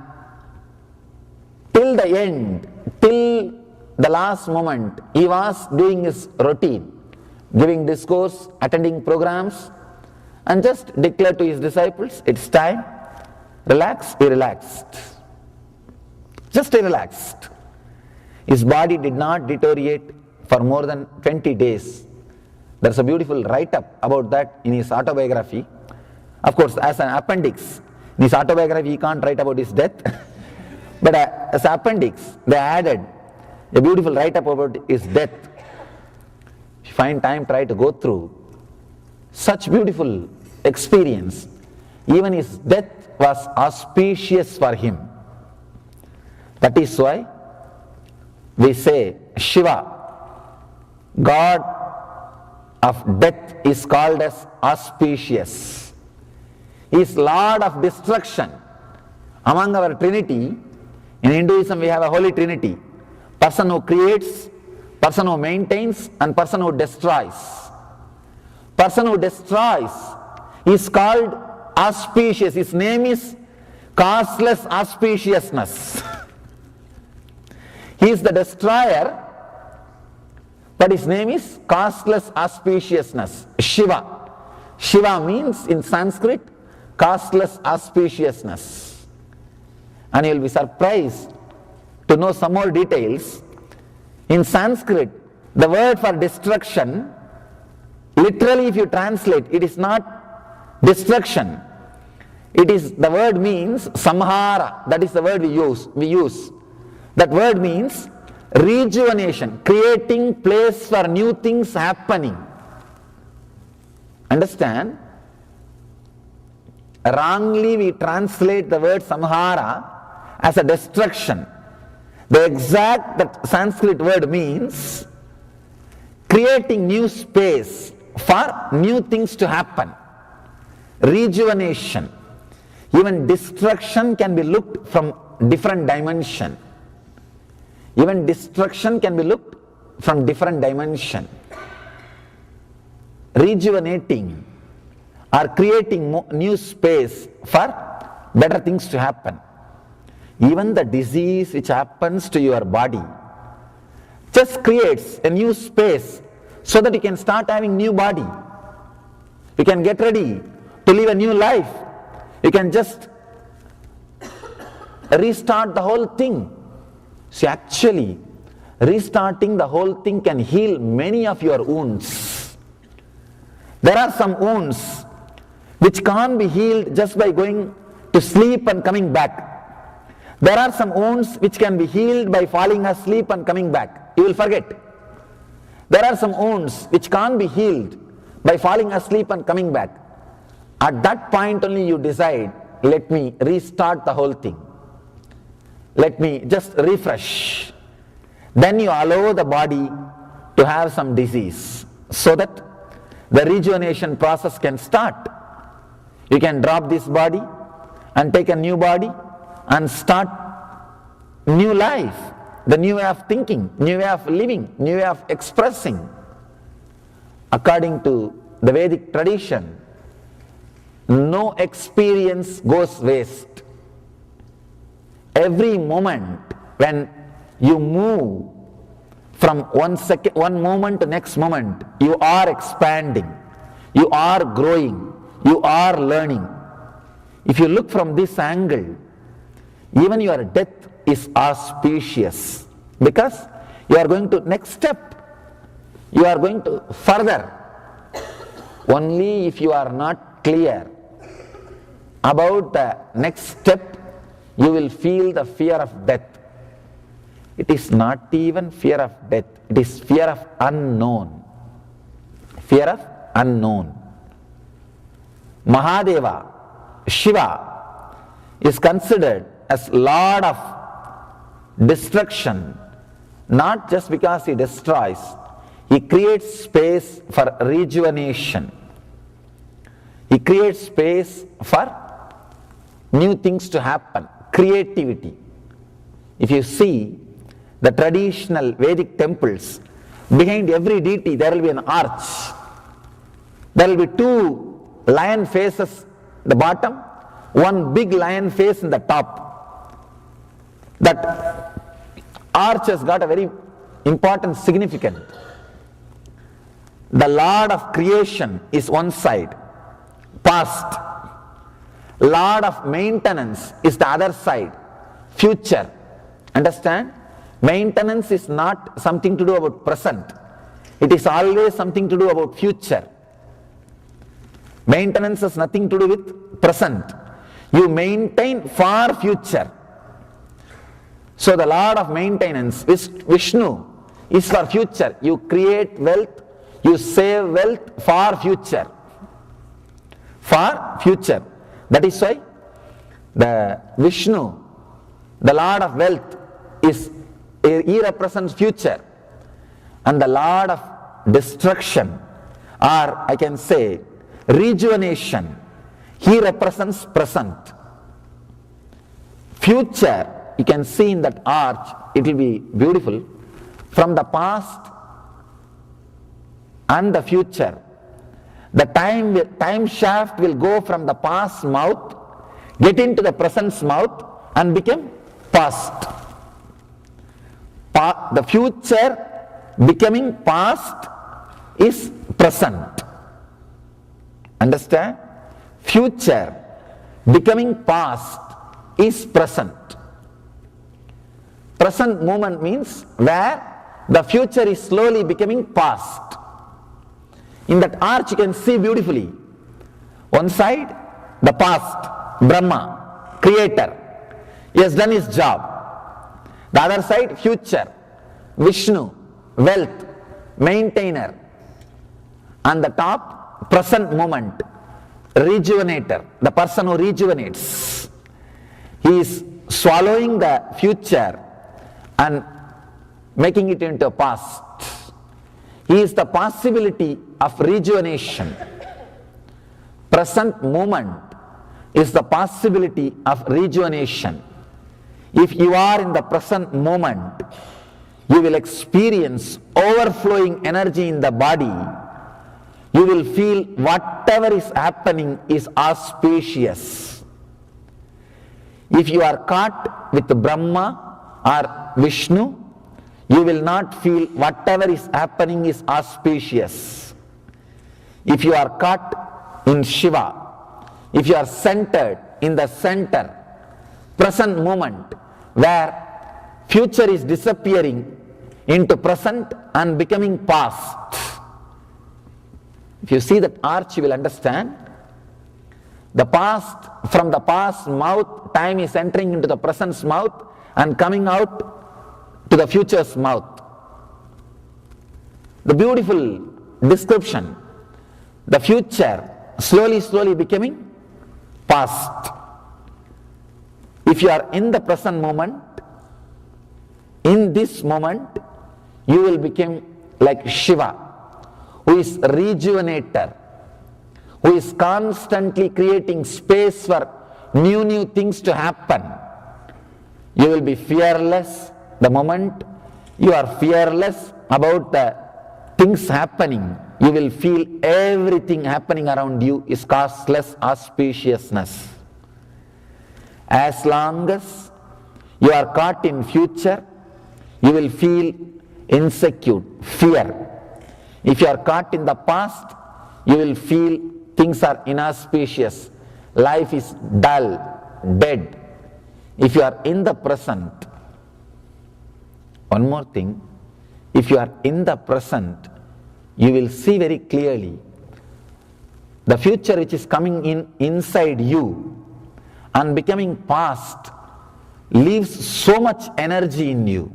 Speaker 4: till the end, till the last moment, he was doing his routine, giving discourse, attending programs, and just declared to his disciples, it's time, relax. He relaxed. Just he relaxed. His body did not deteriorate for more than 20 days. There's a beautiful write-up about that in his autobiography. Of course, as an appendix, in his autobiography he can't write about his death. But as an appendix, they added a beautiful write-up about his death. If you find time, try to go through. Such beautiful experience. Even his death was auspicious for him. That is why we say Shiva, God of death, is called as auspicious. He is Lord of destruction. Among our Trinity, in Hinduism we have a Holy Trinity. Person who creates, person who maintains, and person who destroys. Person who destroys is called auspicious. His name is causeless auspiciousness. He is the destroyer, but his name is causeless auspiciousness, Shiva. Shiva means in Sanskrit, causeless auspiciousness. And you will be surprised to know some more details. In Sanskrit, the word for destruction, literally if you translate, it is not destruction. It is, the word means samhara, that is the word we use. That word means rejuvenation, creating place for new things happening. Understand? Wrongly we translate the word samhara as a destruction. The exact that Sanskrit word means creating new space for new things to happen. Rejuvenation. Even destruction can be looked from different dimension. Even destruction can be looked from different dimension. Rejuvenating or creating new space for better things to happen. Even the disease which happens to your body just creates a new space so that you can start having new body. You can get ready to live a new life. You can just restart the whole thing. See, actually, restarting the whole thing can heal many of your wounds. There are some wounds which can't be healed just by going to sleep and coming back. There are some wounds which can be healed by falling asleep and coming back. You will forget. There are some wounds which can't be healed by falling asleep and coming back. At that point only you decide, let me restart the whole thing. Let me just refresh. Then you allow the body to have some disease so that the rejuvenation process can start. You can drop this body and take a new body and start new life, the new way of thinking, new way of living, new way of expressing. According to the Vedic tradition, no experience goes waste. Every moment when you move from one moment to next moment, you are expanding, you are growing, you are learning. If you look from this angle, even your death is auspicious, because you are going to next step, you are going to further. Only if you are not clear about the next step, you will feel the fear of death. It is not even fear of death, it is fear of unknown. Fear of unknown. Mahadeva, Shiva, is considered as Lord of destruction, not just because he destroys, he creates space for rejuvenation. He creates space for new things to happen, creativity. If you see the traditional Vedic temples, behind every deity there will be an arch. There will be two lion faces at the bottom, one big lion face in the top. That arch has got a very important significance. The Lord of creation is one side, past. Lord of maintenance is the other side, future. Understand? Maintenance is not something to do about present. It is always something to do about future. Maintenance has nothing to do with present. You maintain for future. So the Lord of maintenance, Vishnu, is for future. You create wealth, you save wealth for future. For future. That is why the Vishnu, the Lord of wealth, he represents future. And the Lord of destruction, or I can say rejuvenation, he represents present. Future, you can see in that arch, it will be beautiful. From the past and the future, the time shaft will go from the past mouth, get into the present's mouth and become past. The future becoming past is present. Understand? Future becoming past is present. Present moment means where the future is slowly becoming past. In that arch you can see beautifully. One side, the past, Brahma, creator. He has done his job.
Speaker 6: The other side, future, Vishnu, wealth, maintainer. On the top, present moment, rejuvenator, the person who rejuvenates. He is swallowing the future and making it into a past. He is the possibility of rejuvenation. Present moment is the possibility of rejuvenation. If you are in the present moment, you will experience overflowing energy in the body. You will feel whatever is happening is auspicious. If you are caught with Brahma or Vishnu, you will not feel whatever is happening is auspicious. If you are caught in Shiva, if you are centered in the center, present moment, where future is disappearing into present and becoming past. If you see that arch, you will understand. The past, from the past mouth, time is entering into the present's mouth and coming out to the future's mouth. The beautiful description, the future slowly becoming past. If you are in the present moment, in this moment, you will become like Shiva, who is rejuvenator, who is constantly creating space for new things to happen. You will be fearless the moment you are fearless about the things happening. You will feel everything happening around you is causeless auspiciousness. As long as you are caught in future, you will feel insecure, fear. If you are caught in the past, you will feel things are inauspicious, life is dull, dead. If you are in the present, one more thing, if you are in the present, you will see very clearly the future which is coming in inside you and becoming past leaves so much energy in you.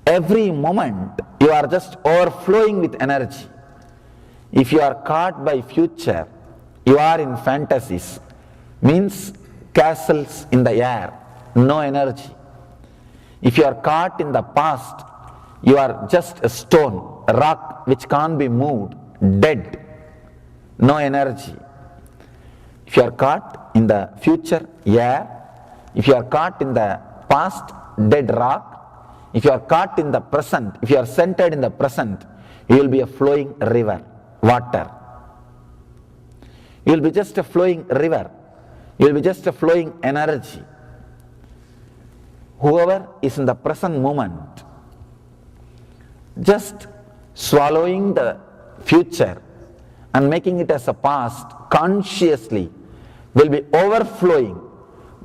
Speaker 6: Every moment you are just overflowing with energy. If you are caught by future, you are in fantasies, means castles in the air, no energy. If you are caught in the past, you are just a stone, a rock which can't be moved, dead, no energy. If you are caught in the future, air. If you are caught in the past, dead rock. If you are caught in the present, if you are centered in the present, you will be a flowing river, water. You will be just a flowing river. You will be just a flowing energy. Whoever is in the present moment, just swallowing the future and making it as a past consciously, will be overflowing,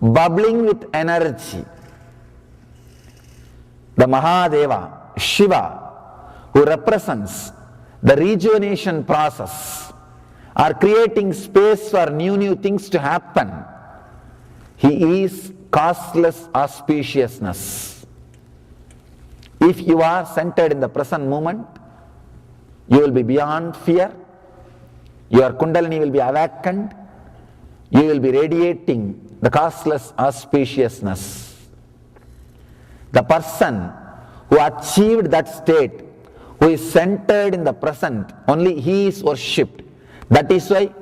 Speaker 6: bubbling with energy. The Mahadeva, Shiva, who represents the rejuvenation process, are creating space for new things to happen. He is causeless auspiciousness. If you are centered in the present moment, you will be beyond fear. Your Kundalini will be awakened. You will be radiating the causeless auspiciousness. The person who achieved that state, who is centered in the present, only he is worshipped. That is why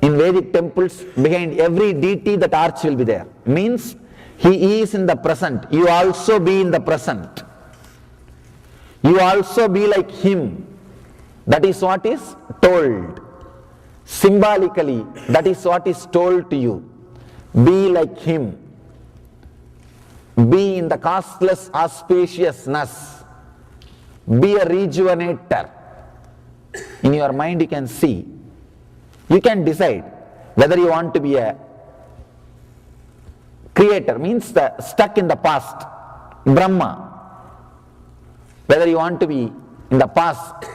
Speaker 6: in Vedic temples, behind every deity that arch will be there. Means he is in the present. You also be in the present. You also be like him. That is what is told. Symbolically, that is what is told to you. Be like him. Be in the causeless auspiciousness. Be a rejuvenator. In your mind you can see. You can decide whether you want to be a creator, means the stuck in the past, Brahma. Whether you want to be in the past,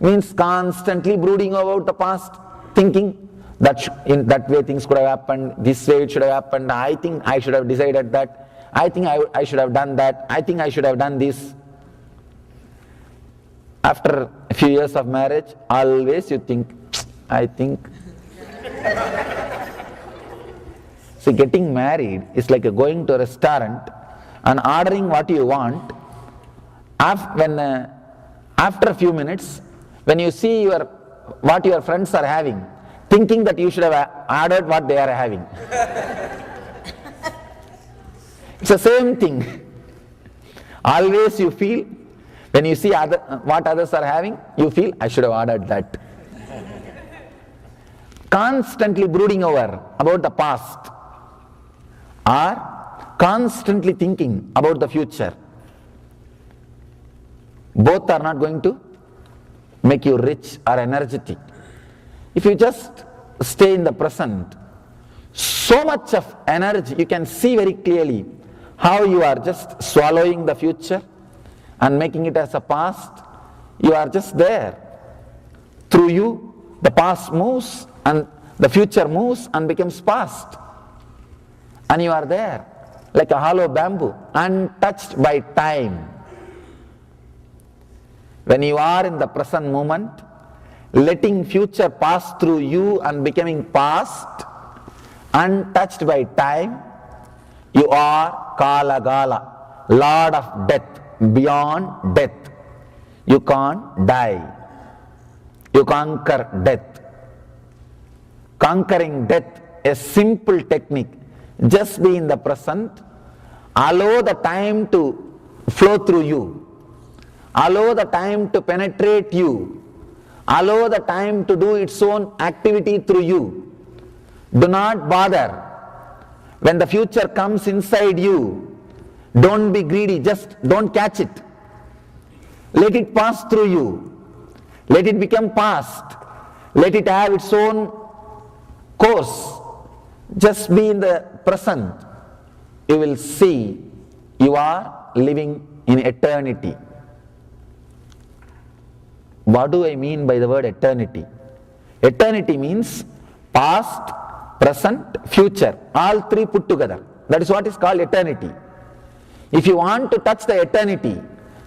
Speaker 6: means constantly brooding about the past, thinking that in that way things could have happened, this way it should have happened, I think I should have decided that, I think I should have done that, I think I should have done this. After a few years of marriage, always you think, I think. See, getting married is like going to a restaurant and ordering what you want. After a few minutes, when you see what your friends are having, thinking that you should have ordered what they are having. It's the same thing. Always you feel, when you see what others are having, you feel, I should have ordered that. Constantly brooding over about the past, or constantly thinking about the future. Both are not going to make you rich or energetic. If you just stay in the present, so much of energy, you can see very clearly how you are just swallowing the future and making it as a past. You are just there. Through you, the past moves and the future moves and becomes past. And you are there like a hollow bamboo, untouched by time. When you are in the present moment, letting future pass through you and becoming past, untouched by time, you are Kalagala, Lord of death, beyond death. You can't die. You conquer death. Conquering death, a simple technique. Just be in the present, allow the time to flow through you, allow the time to penetrate you, allow the time to do its own activity through you. Do not bother. When the future comes inside you, don't be greedy, just don't catch it. Let it pass through you. Let it become past. Let it have its own course. Just be in the present. You will see you are living in eternity. What do I mean by the word eternity? Eternity means past, present, future, all three put together. That is what is called eternity. If you want to touch the eternity,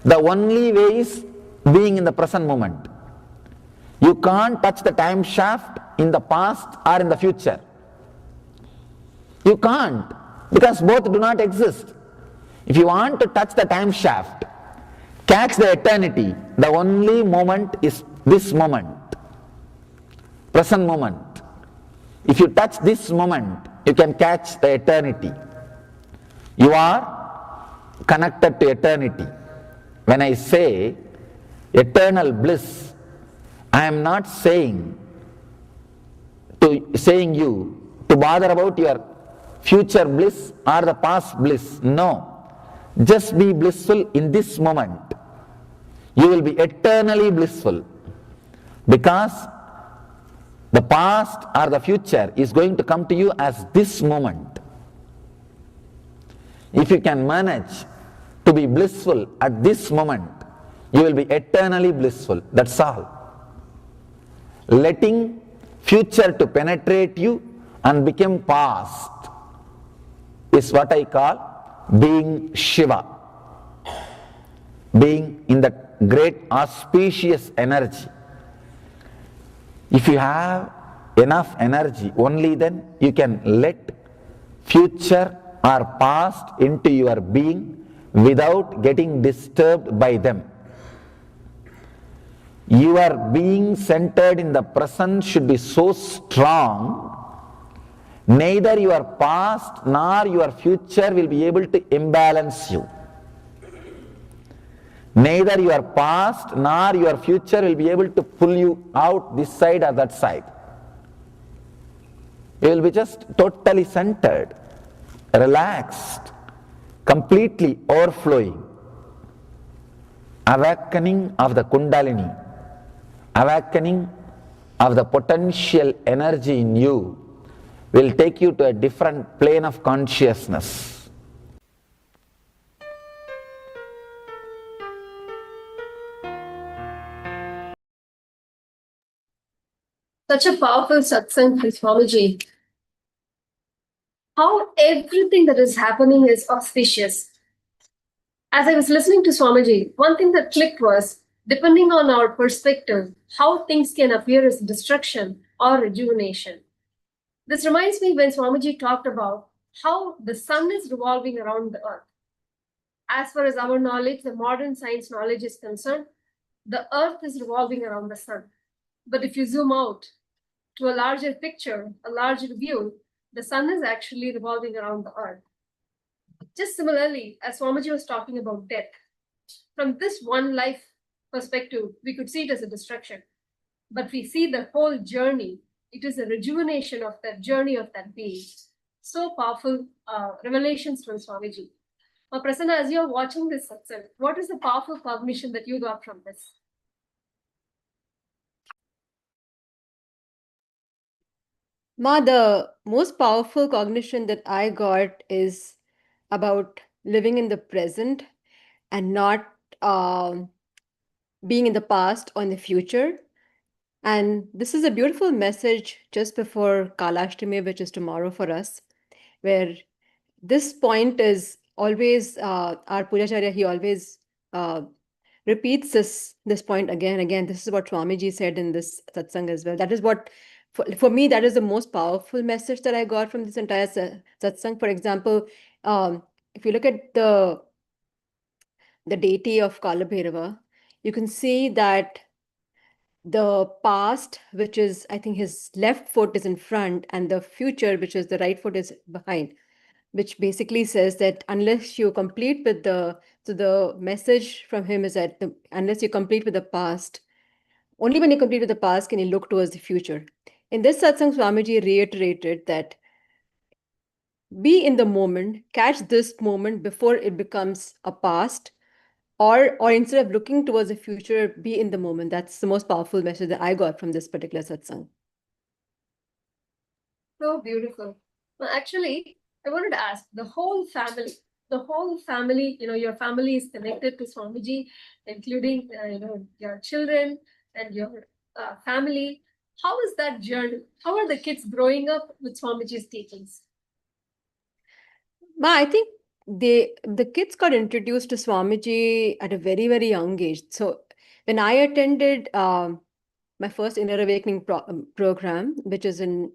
Speaker 6: the only way is being in the present moment. You can't touch the time shaft in the past or in the future. You can't, because both do not exist. If you want to touch the time shaft, catch the eternity, the only moment is this moment, present moment. If you touch this moment, you can catch the eternity. You are connected to eternity. When I say eternal bliss, I am not saying you to bother about your future bliss or the past bliss. No. Just be blissful in this moment. You will be eternally blissful, because the past or the future is going to come to you as this moment. If you can manage to be blissful at this moment, you will be eternally blissful. That's all. Letting future to penetrate you and become past is what I call being Shiva, being in that great auspicious energy. If you have enough energy, only then you can let future or past into your being without getting disturbed by them. Your being centered in the present should be so strong, neither your past nor your future will be able to imbalance you. Neither your past nor your future will be able to pull you out this side or that side. You will be just totally centered, relaxed, completely overflowing. Awakening of the Kundalini, awakening of the potential energy in you will take you to a different plane of consciousness.
Speaker 1: Such a powerful satsang from Swamiji. how everything that is happening is auspicious. As I was listening to Swamiji, one thing that clicked was, depending on our perspective, how things can appear as destruction or rejuvenation. This reminds me when Swamiji talked about how the sun is revolving around the earth. As far as our knowledge, the modern science knowledge is concerned, the earth is revolving around the sun. But if you zoom out to a larger picture, a larger view, the sun is actually revolving around the earth. Just similarly, as Swamiji was talking about death, from this one life perspective, we could see it as a destruction. But we see the whole journey, it is a rejuvenation of that journey of that being. So powerful revelations from Swamiji. Now, Prasanna, as you're watching this satsang, what is the powerful cognition that you got from this?
Speaker 2: Ma, the most powerful cognition that I got is about living in the present and not being in the past or in the future. And this is a beautiful message just before Kalashtami, which is tomorrow for us, where this point is always our Pujacharya, he always repeats this point again and again. This is what Swamiji said in this satsang as well. That is what, for me, that is the most powerful message that I got from this entire satsang. For example, if you look at the deity of Kalabhairava, you can see that the past, which is, I think his left foot is in front, and the future, which is the right foot, is behind, which basically says that unless you complete with so the message from him is that unless you complete with the past, only when you complete with the past can you look towards the future. In this satsang, Swamiji reiterated that be in the moment, catch this moment before it becomes a past, or instead of looking towards the future, be in the moment. That's the most powerful message that I got from this particular satsang.
Speaker 1: So beautiful. Well, actually, I wanted to ask the whole family, your family is connected to Swamiji, including, your children and your family. How is that journey? How are the kids growing up with Swamiji's teachings?
Speaker 2: Ma, I think the kids got introduced to Swamiji at a very, very young age. So when I attended my first Inner Awakening program, which is in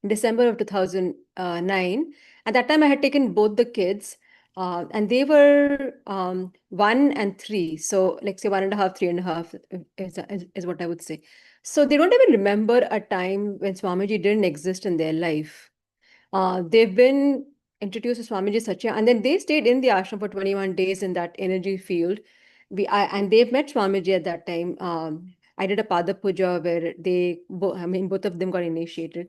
Speaker 2: December of 2009, at that time I had taken both the kids, and they were 1 and 3. So like say 1.5, 3.5 is what I would say. So they don't even remember a time when Swamiji didn't exist in their life. They've been introduced to Swamiji Satya, and then they stayed in the ashram for 21 days in that energy field. And they've met Swamiji at that time. I did a Pada Puja where both of them got initiated.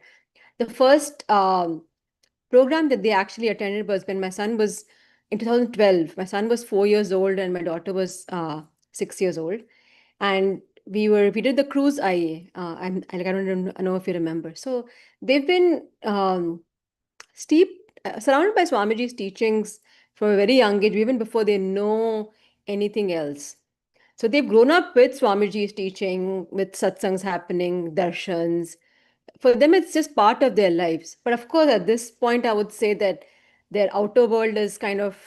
Speaker 2: The first program that they actually attended was when my son was in 2012. My son was 4 years old and my daughter was 6 years old. And we did the cruise IA. I don't know if you remember. So they've been surrounded by Swamiji's teachings from a very young age, even before they know anything else. So they've grown up with Swamiji's teaching, with satsangs happening, darshans. For them, it's just part of their lives. But of course, at this point, I would say that their outer world is kind of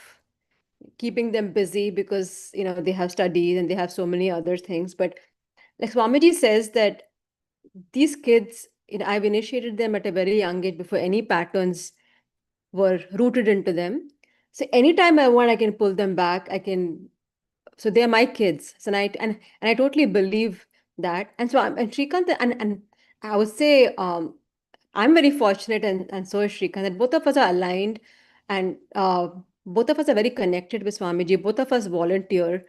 Speaker 2: keeping them busy because they have studies and they have so many other things. But like Swamiji says that these kids, I've initiated them at a very young age before any patterns were rooted into them. So anytime I want, I can pull them back. So they're my kids. So and I totally believe that. And so and Shrikant and I would say I'm very fortunate, and so is Shrikant, that both of us are aligned, and both of us are very connected with Swamiji. Both of us volunteer.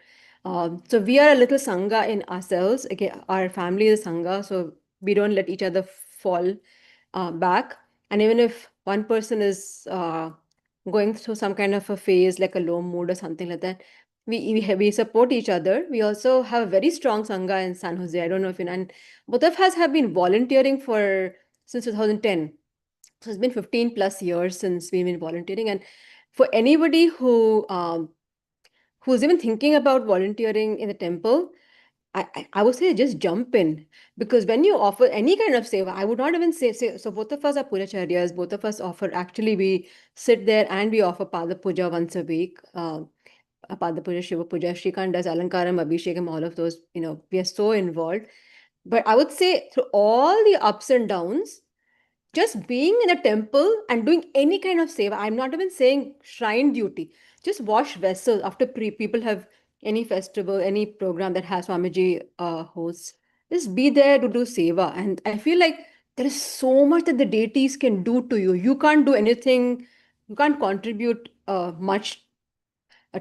Speaker 2: So we are a little sangha in ourselves. Okay, our family is a sangha, so we don't let each other fall back. And even if one person is going through some kind of a phase, like a low mood or something like that, we support each other. We also have a very strong sangha in San Jose. I don't know if you know. And both of us have been volunteering since 2010. So it's been 15 plus years since we've been volunteering. And for anybody who's even thinking about volunteering in the temple, I would say just jump in, because when you offer any kind of seva, I would not even say so. Both of us are pujacharyas. Both of us offer, actually, we sit there and we offer Pada Puja once a week. Pada Puja, Shiva Puja, Shrikant does Alankaram, Abhishekam, all of those. We are so involved. But I would say through all the ups and downs, just being in a temple and doing any kind of seva, I'm not even saying shrine duty, just wash vessels after people have any festival, any program that has Swamiji hosts, just be there to do seva. And I feel like there is so much that the deities can do to you. You can't do anything, you can't contribute much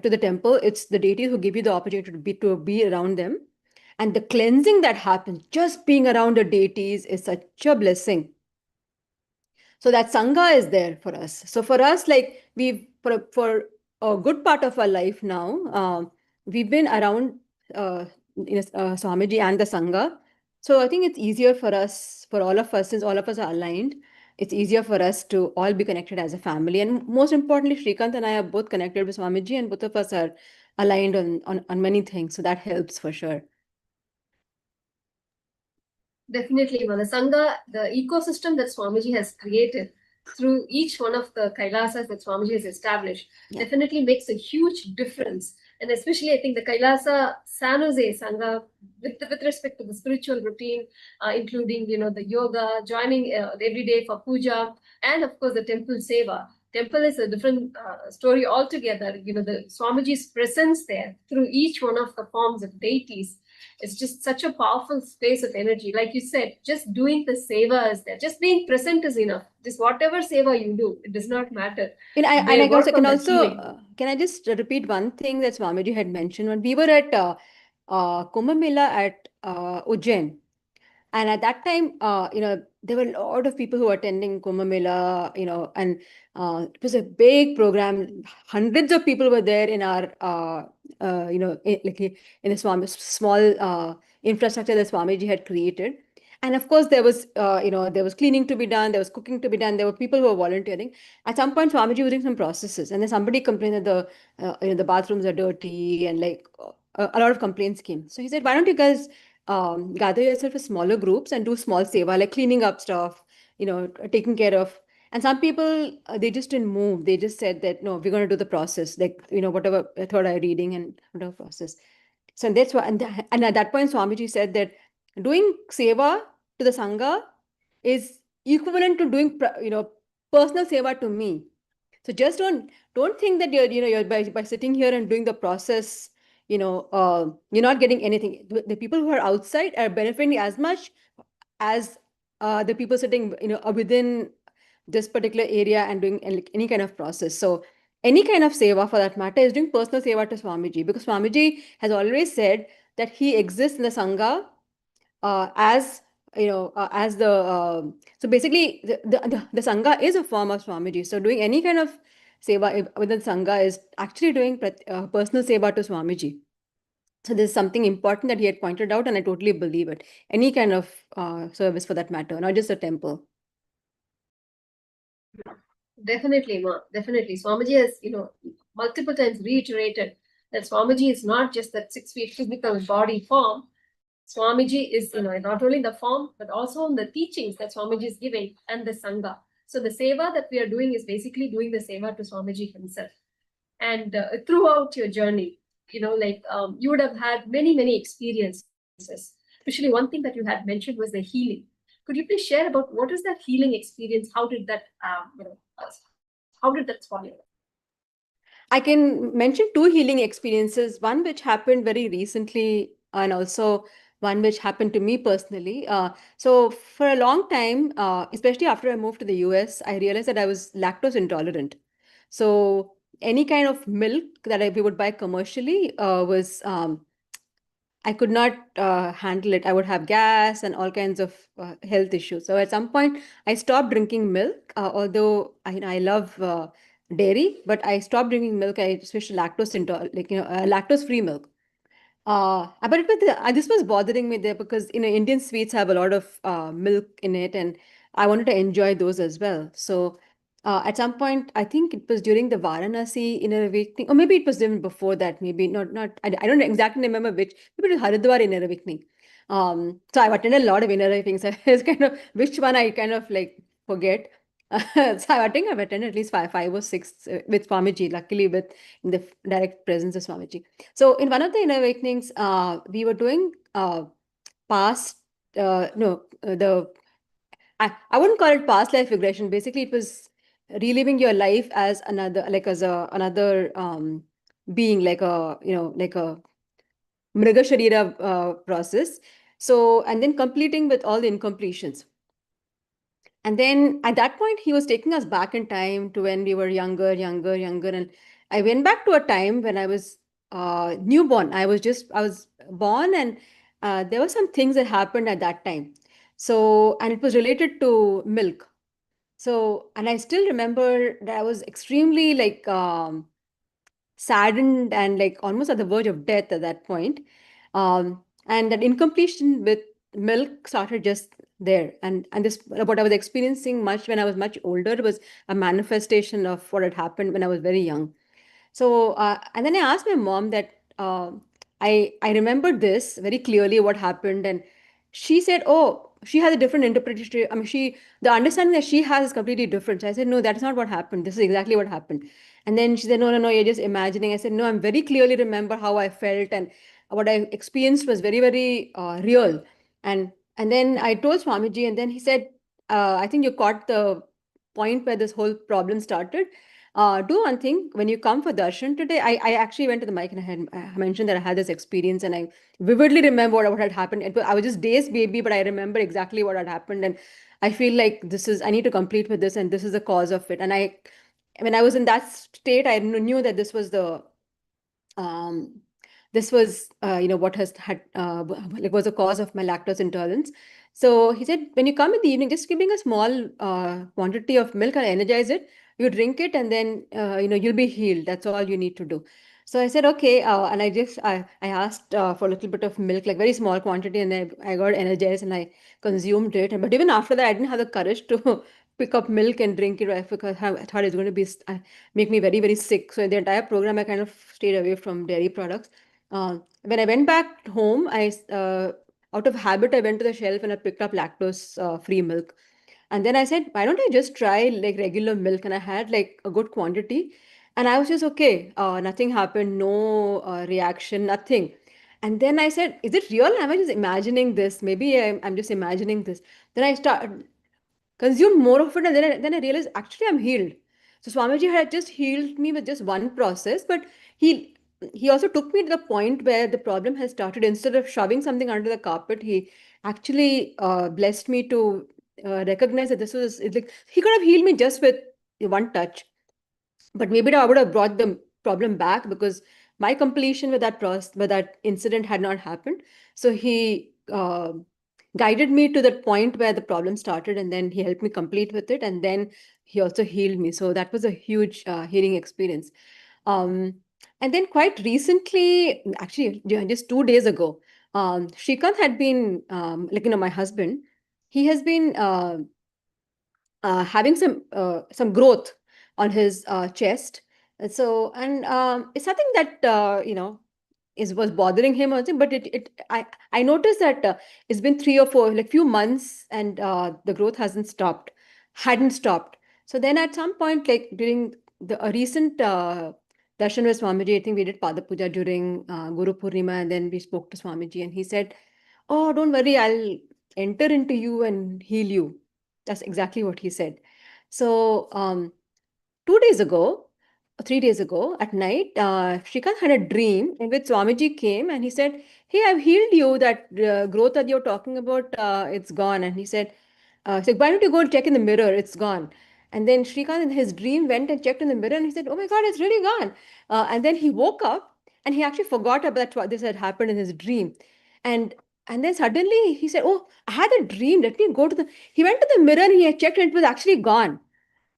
Speaker 2: to the temple. It's the deities who give you the opportunity to be around them. And the cleansing that happens, just being around the deities, is such a blessing. So that Sangha is there for us. So for us, like, for a good part of our life now, we've been around Swamiji and the Sangha. So I think it's easier for us, for all of us, since all of us are aligned, it's easier for us to all be connected as a family. And most importantly, Shrikant and I are both connected with Swamiji, and both of us are aligned on many things. So that helps for sure.
Speaker 1: Definitely, the Sangha, the ecosystem that Swamiji has created through each one of the Kailasas that Swamiji has established,
Speaker 2: Yeah.
Speaker 1: definitely makes a huge difference. And especially, I think the Kailasa San Jose Sangha, with respect to the spiritual routine, including, the yoga, joining every day for puja, and of course the temple seva. Temple is a different story altogether. The Swamiji's presence there through each one of the forms of deities, it's just such a powerful space of energy. Like you said, just doing the seva is there. Just being present is enough. Just whatever seva you do, it does not matter.
Speaker 2: And I
Speaker 1: They work on
Speaker 2: can
Speaker 1: that
Speaker 2: also
Speaker 1: healing.
Speaker 2: can I just repeat one thing that Swamiji had mentioned when we were at Kumbh Mela at Ujjain. And at that time, there were a lot of people who were attending Kumbh Mela, and it was a big program. Hundreds of people were there in our, in a small infrastructure that Swamiji had created. And of course, there was cleaning to be done, there was cooking to be done, there were people who were volunteering. At some point, Swamiji was doing some processes, and then somebody complained that the bathrooms are dirty, and like a lot of complaints came. So he said, "Why don't you guys gather yourself in smaller groups and do small seva, like cleaning up stuff, taking care of." And some people, they just didn't move. They just said that, no, we're going to do the process, like, whatever third eye reading and whatever process. So that's why, and at that point, Swamiji said that doing seva to the Sangha is equivalent to doing, personal seva to me. So just don't think that you're by sitting here and doing the process, you're not getting anything. The people who are outside are benefiting as much as the people sitting, within this particular area and doing any kind of process. So any kind of seva, for that matter, is doing personal seva to Swamiji, because Swamiji has always said that he exists in the Sangha as as the so basically the Sangha is a form of Swamiji. So doing any kind of seva within Sangha is actually doing personal seva to Swamiji. So this is something important that he had pointed out, and I totally believe it. Any kind of service, for that matter, not just a temple.
Speaker 1: Definitely, Ma. Definitely. Swamiji has, multiple times reiterated that Swamiji is not just that 6 feet physical body form. Swamiji is, not only the form, but also in the teachings that Swamiji is giving and the Sangha. So the seva that we are doing is basically doing the seva to Swamiji himself. And throughout your journey, you would have had many, many experiences. Especially one thing that you had mentioned was the healing. Could you please share about what is that healing experience? How did that, follow?
Speaker 2: I can mention two healing experiences, one which happened very recently, and also one which happened to me personally. So for a long time, especially after I moved to the US, I realized that I was lactose intolerant. So any kind of milk that we would buy commercially was I could not handle it. I would have gas and all kinds of health issues. So at some point, I stopped drinking milk, although I love dairy, but I stopped drinking milk. I switched to lactose-free milk. But this was bothering me there, because Indian sweets have a lot of milk in it, and I wanted to enjoy those as well. So at some point, I think it was during the Varanasi Inner Awakening, or maybe it was even before that, maybe not, I don't exactly remember which, maybe it was Haridwar Inner Awakening. So I've attended a lot of inner awakenings. It's kind of, which one I kind of like forget. So I think I've attended at least five or six with Swamiji, luckily with in the direct presence of Swamiji. So in one of the inner awakenings, we were doing past, no, the I wouldn't call it past life regression. Basically, it was reliving your life as another, like as another being, like like a Mriga Sharira process. So, and then completing with all the incompletions. And then at that point, he was taking us back in time to when we were younger. And I went back to a time when I was newborn. I was born, and there were some things that happened at that time. So, and it was related to milk. So, and I still remember that I was extremely like saddened and like almost at the verge of death at that point. And that incompletion with milk started just there. And this, what I was experiencing much when I was much older, was a manifestation of what had happened when I was very young. So, and then I asked my mom that I remembered this very clearly what happened, and she said, "Oh, she has a different interpretation. I mean, the understanding that she has is completely different." So I said, "No, that's not what happened. This is exactly what happened." And then she said, "No, no, no, you're just imagining." I said, "No, I'm very clearly remember how I felt, and what I experienced was very, very real." And then I told Swamiji, and then he said, "I think you caught the point where this whole problem started. Do one thing when you come for darshan today." I actually went to the mic and I mentioned that I had this experience, and I vividly remember what had happened. I was just days baby, but I remember exactly what had happened, and I feel like I need to complete with this, and this is the cause of it. And when I was in that state, I knew that this was um, what has had like was the cause of my lactose intolerance. So he said, when you come in the evening, just bring a small quantity of milk and energize it. You drink it, and then you'll be healed. That's all you need to do. So I said, okay, and I asked for a little bit of milk, like very small quantity, and I got energized and I consumed it. But even after that, I didn't have the courage to pick up milk and drink it, right, because I thought it's going to be make me very, very sick. So in the entire program, I kind of stayed away from dairy products. When I went back home, out of habit, I went to the shelf and I picked up lactose-free milk. And then I said, why don't I just try like regular milk? And I had like a good quantity. And I was just okay. Nothing happened, no reaction, nothing. And then I said, is it real? Am I just imagining this? Maybe I'm just imagining this. Then I started consumed more of it, and then I realized actually I'm healed. So Swamiji had just healed me with just one process, but he also took me to the point where the problem has started. Instead of shoving something under the carpet, he actually blessed me to recognize that this was like he could have healed me just with one touch, but maybe I would have brought the problem back, because my completion with that incident had not happened. So he guided me to that point where the problem started, and then he helped me complete with it, and then he also healed me. So that was a huge healing experience. um, and then quite recently, actually just 2 days ago, Shrikant had been like my husband, he has been having some growth on his chest. And it's something that was bothering him or something, but I noticed that it's been 3 or 4, like few months, and the growth hadn't stopped. So then at some point, like during a recent darshan with Swamiji, I think we did Pada Puja during Guru Purnima, and then we spoke to Swamiji, and he said, "Oh, don't worry, I'll enter into you and heal you." That's exactly what he said. So 2 days ago, 3 days ago at night, Shrikant had a dream in which Swamiji came and he said, "Hey, I've healed you. That growth that you're talking about, it's gone." And he said, "Why don't you go and check in the mirror? It's gone." And then Shrikant in his dream went and checked in the mirror, and he said, "Oh my God, it's really gone." And then he woke up and he actually forgot about what this had happened in his dream. And and then suddenly he said, "Oh, I had a dream. Let me go to the." He went to the mirror and he had checked, and it was actually gone.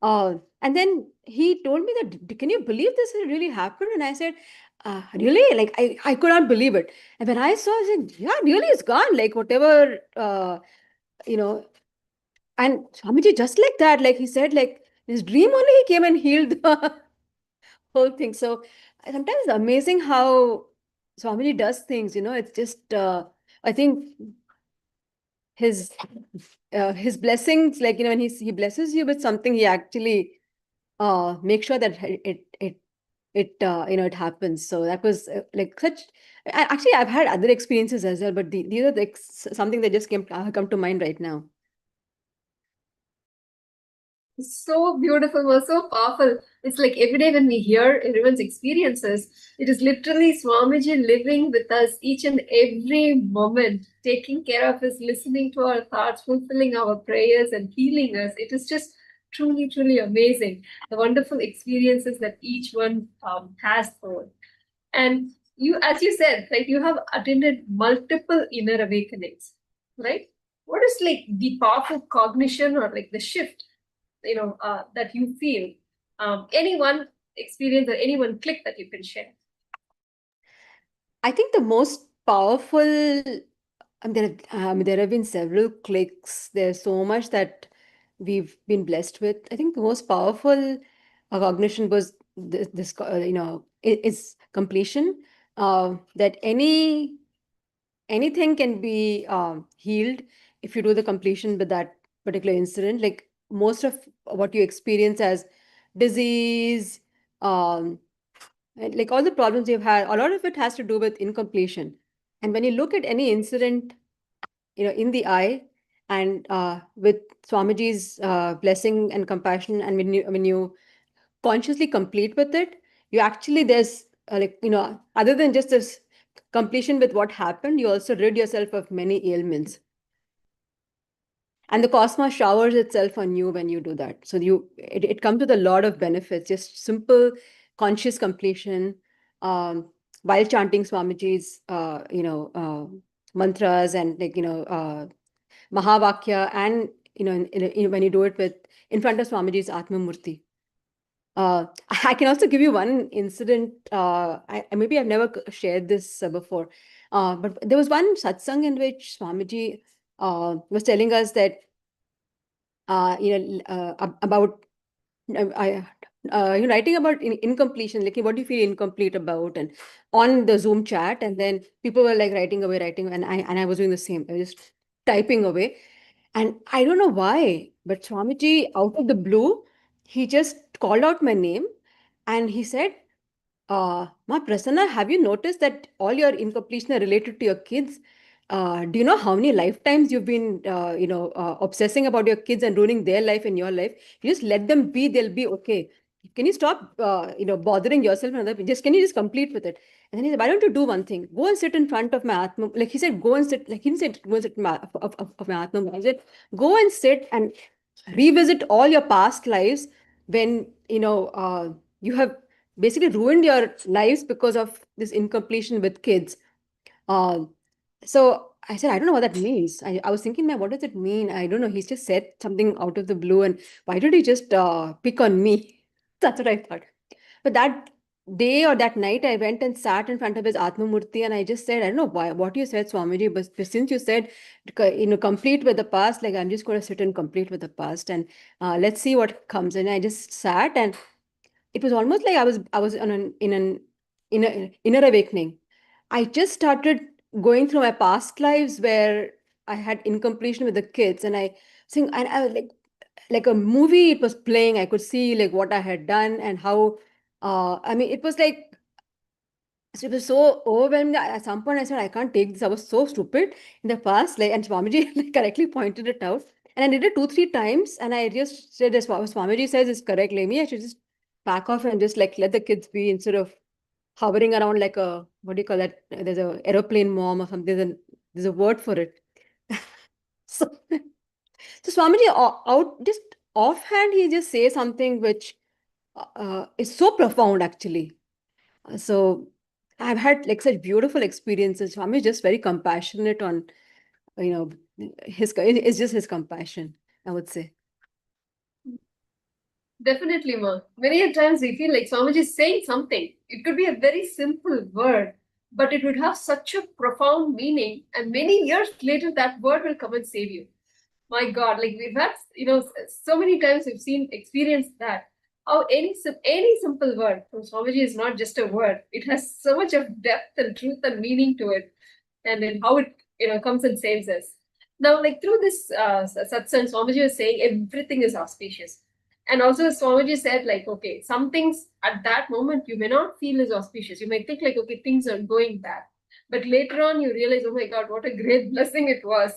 Speaker 2: And then he told me that, "Can you believe this has really happened?" And I said, "Really?" Like I could not believe it. And when I saw, I said, "Yeah, really, it's gone. Like whatever, you know." And Swamiji, just like that, like he said, like his dream only he came and healed the whole thing. So sometimes it's amazing how Swamiji does things, it's just, I think his blessings, like, when he blesses you with something, he actually makes sure that it happens. So that was like such, actually, I've had other experiences as well, but these are something that just come to mind right now.
Speaker 1: So beautiful, was so powerful. It's like every day when we hear everyone's experiences, it is literally Swamiji living with us each and every moment, taking care of us, listening to our thoughts, fulfilling our prayers, and healing us. It is just truly, truly amazing. The wonderful experiences that each one has for. And you, as you said, like you have attended multiple inner awakenings, right? What is like the powerful cognition or like the shift that you feel, any one experience or any one click that you can share?
Speaker 2: I think the most powerful, there have been several clicks. There's so much that we've been blessed with. I think the most powerful cognition was this is completion. That anything can be healed if you do the completion with that particular incident. Like most of what you experience as disease, and like all the problems you've had, a lot of it has to do with incompletion. And when you look at any incident, in the eye, and with Swamiji's blessing and compassion, and when you consciously complete with it, you actually, there's other than just this completion with what happened, you also rid yourself of many ailments. And the cosmos showers itself on you when you do that. So it comes with a lot of benefits, just simple conscious completion, while chanting Swamiji's mantras, and Mahavakya, and when you do it in front of Swamiji's Atma Murti. I can also give you one incident. Maybe I've never shared this before, but there was one satsang in which Swamiji was telling us that about writing about incompletion, like what do you feel incomplete about, and on the Zoom chat, and then people were like writing away, and I was doing the same. I was just typing away, and I don't know why, but Swamiji, out of the blue, he just called out my name, and he said, Ma Prasanna, have you noticed that all your incompletion are related to your kids? Do you know how many lifetimes you've been, obsessing about your kids and ruining their life and your life? You just let them be; they'll be okay. Can you stop, bothering yourself and other people? Can you just complete with it? And then he said, why don't you do one thing? Go and sit in front of my Atma. Like he said, go and sit. Like he didn't say, go and sit of my Atma. He said, go and sit and revisit all your past lives when you have basically ruined your lives because of this incompletion with kids. So I said, I don't know what that means. I was thinking, man, what does it mean? I don't know. He's just said something out of the blue, and why did he just pick on me? That's what I thought. But that day or that night, I went and sat in front of his Atma Murti, and I just said, I don't know what you said, Swamiji, but since you said, complete with the past, like I'm just going to sit and complete with the past, and let's see what comes. And I just sat, and it was almost like I was in an inner awakening. I just started going through my past lives where I had incompletion with the kids, and I think, and I was like a movie. It was playing. I could see like what I had done and how. It was like, so it was so overwhelming that at some point I said, I can't take this. I was so stupid in the past. Like, and Swamiji like correctly pointed it out. And I did it 2-3 times. And I just said, as Swamiji says is correct. Maybe I should just back off and just like let the kids be instead of hovering around like a, what do you call that? There's a aeroplane mom or something. There's a word for it. So, so Swamiji out just offhand, he just says something which is so profound actually. So I've had like such beautiful experiences. Swami is just very compassionate on, it's just his compassion, I would say.
Speaker 1: Definitely, Ma. Many a times we feel like Swamiji is saying something. It could be a very simple word, but it would have such a profound meaning, and many years later, that word will come and save you. My God, like we've had, so many times we've experienced that. How any simple word from Swamiji is not just a word. It has so much of depth and truth and meaning to it, and then how it comes and saves us. Now, like through this satsang, Swamiji was saying everything is auspicious, and also Swamiji said like, okay, some things at that moment you may not feel is auspicious. You may think like, okay, things are going bad, but later on you realize, oh my God, what a great blessing it was.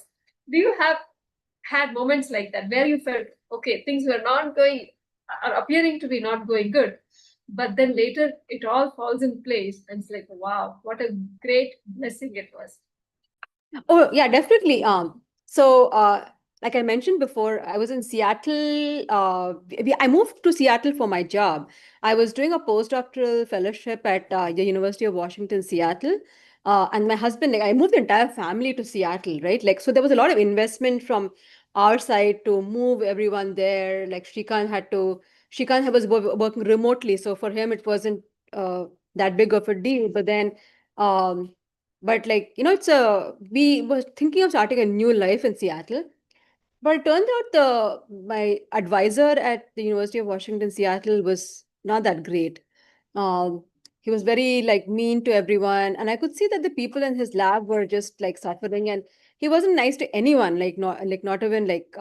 Speaker 1: Do you have had moments like that where you felt, okay, things were not going, are appearing to be not going good, but then later it all falls in place and it's like, wow, what a great blessing it was.
Speaker 2: Oh, yeah, definitely. So, like I mentioned before, I was in Seattle. I moved to Seattle for my job. I was doing a postdoctoral fellowship at the University of Washington, Seattle. And my husband, like, I moved the entire family to Seattle, right? Like, so there was a lot of investment from our side to move everyone there. Like, Shrikant was working remotely. So for him, it wasn't that big of a deal. But then, but like, we were thinking of starting a new life in Seattle. But it turns out my advisor at the University of Washington, Seattle was not that great. Um, he was very like mean to everyone, and I could see that the people in his lab were just like suffering, and he wasn't nice to anyone, not even like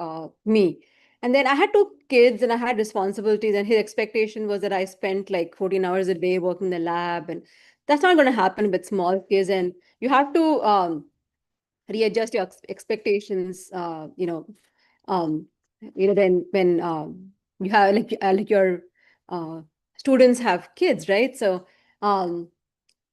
Speaker 2: me. And then I had two kids, and I had responsibilities, and his expectation was that I spent like 14 hours a day working in the lab, and that's not going to happen with small kids, and you have to readjust your expectations. Um, then when you have like your uh, students have kids, right? Um,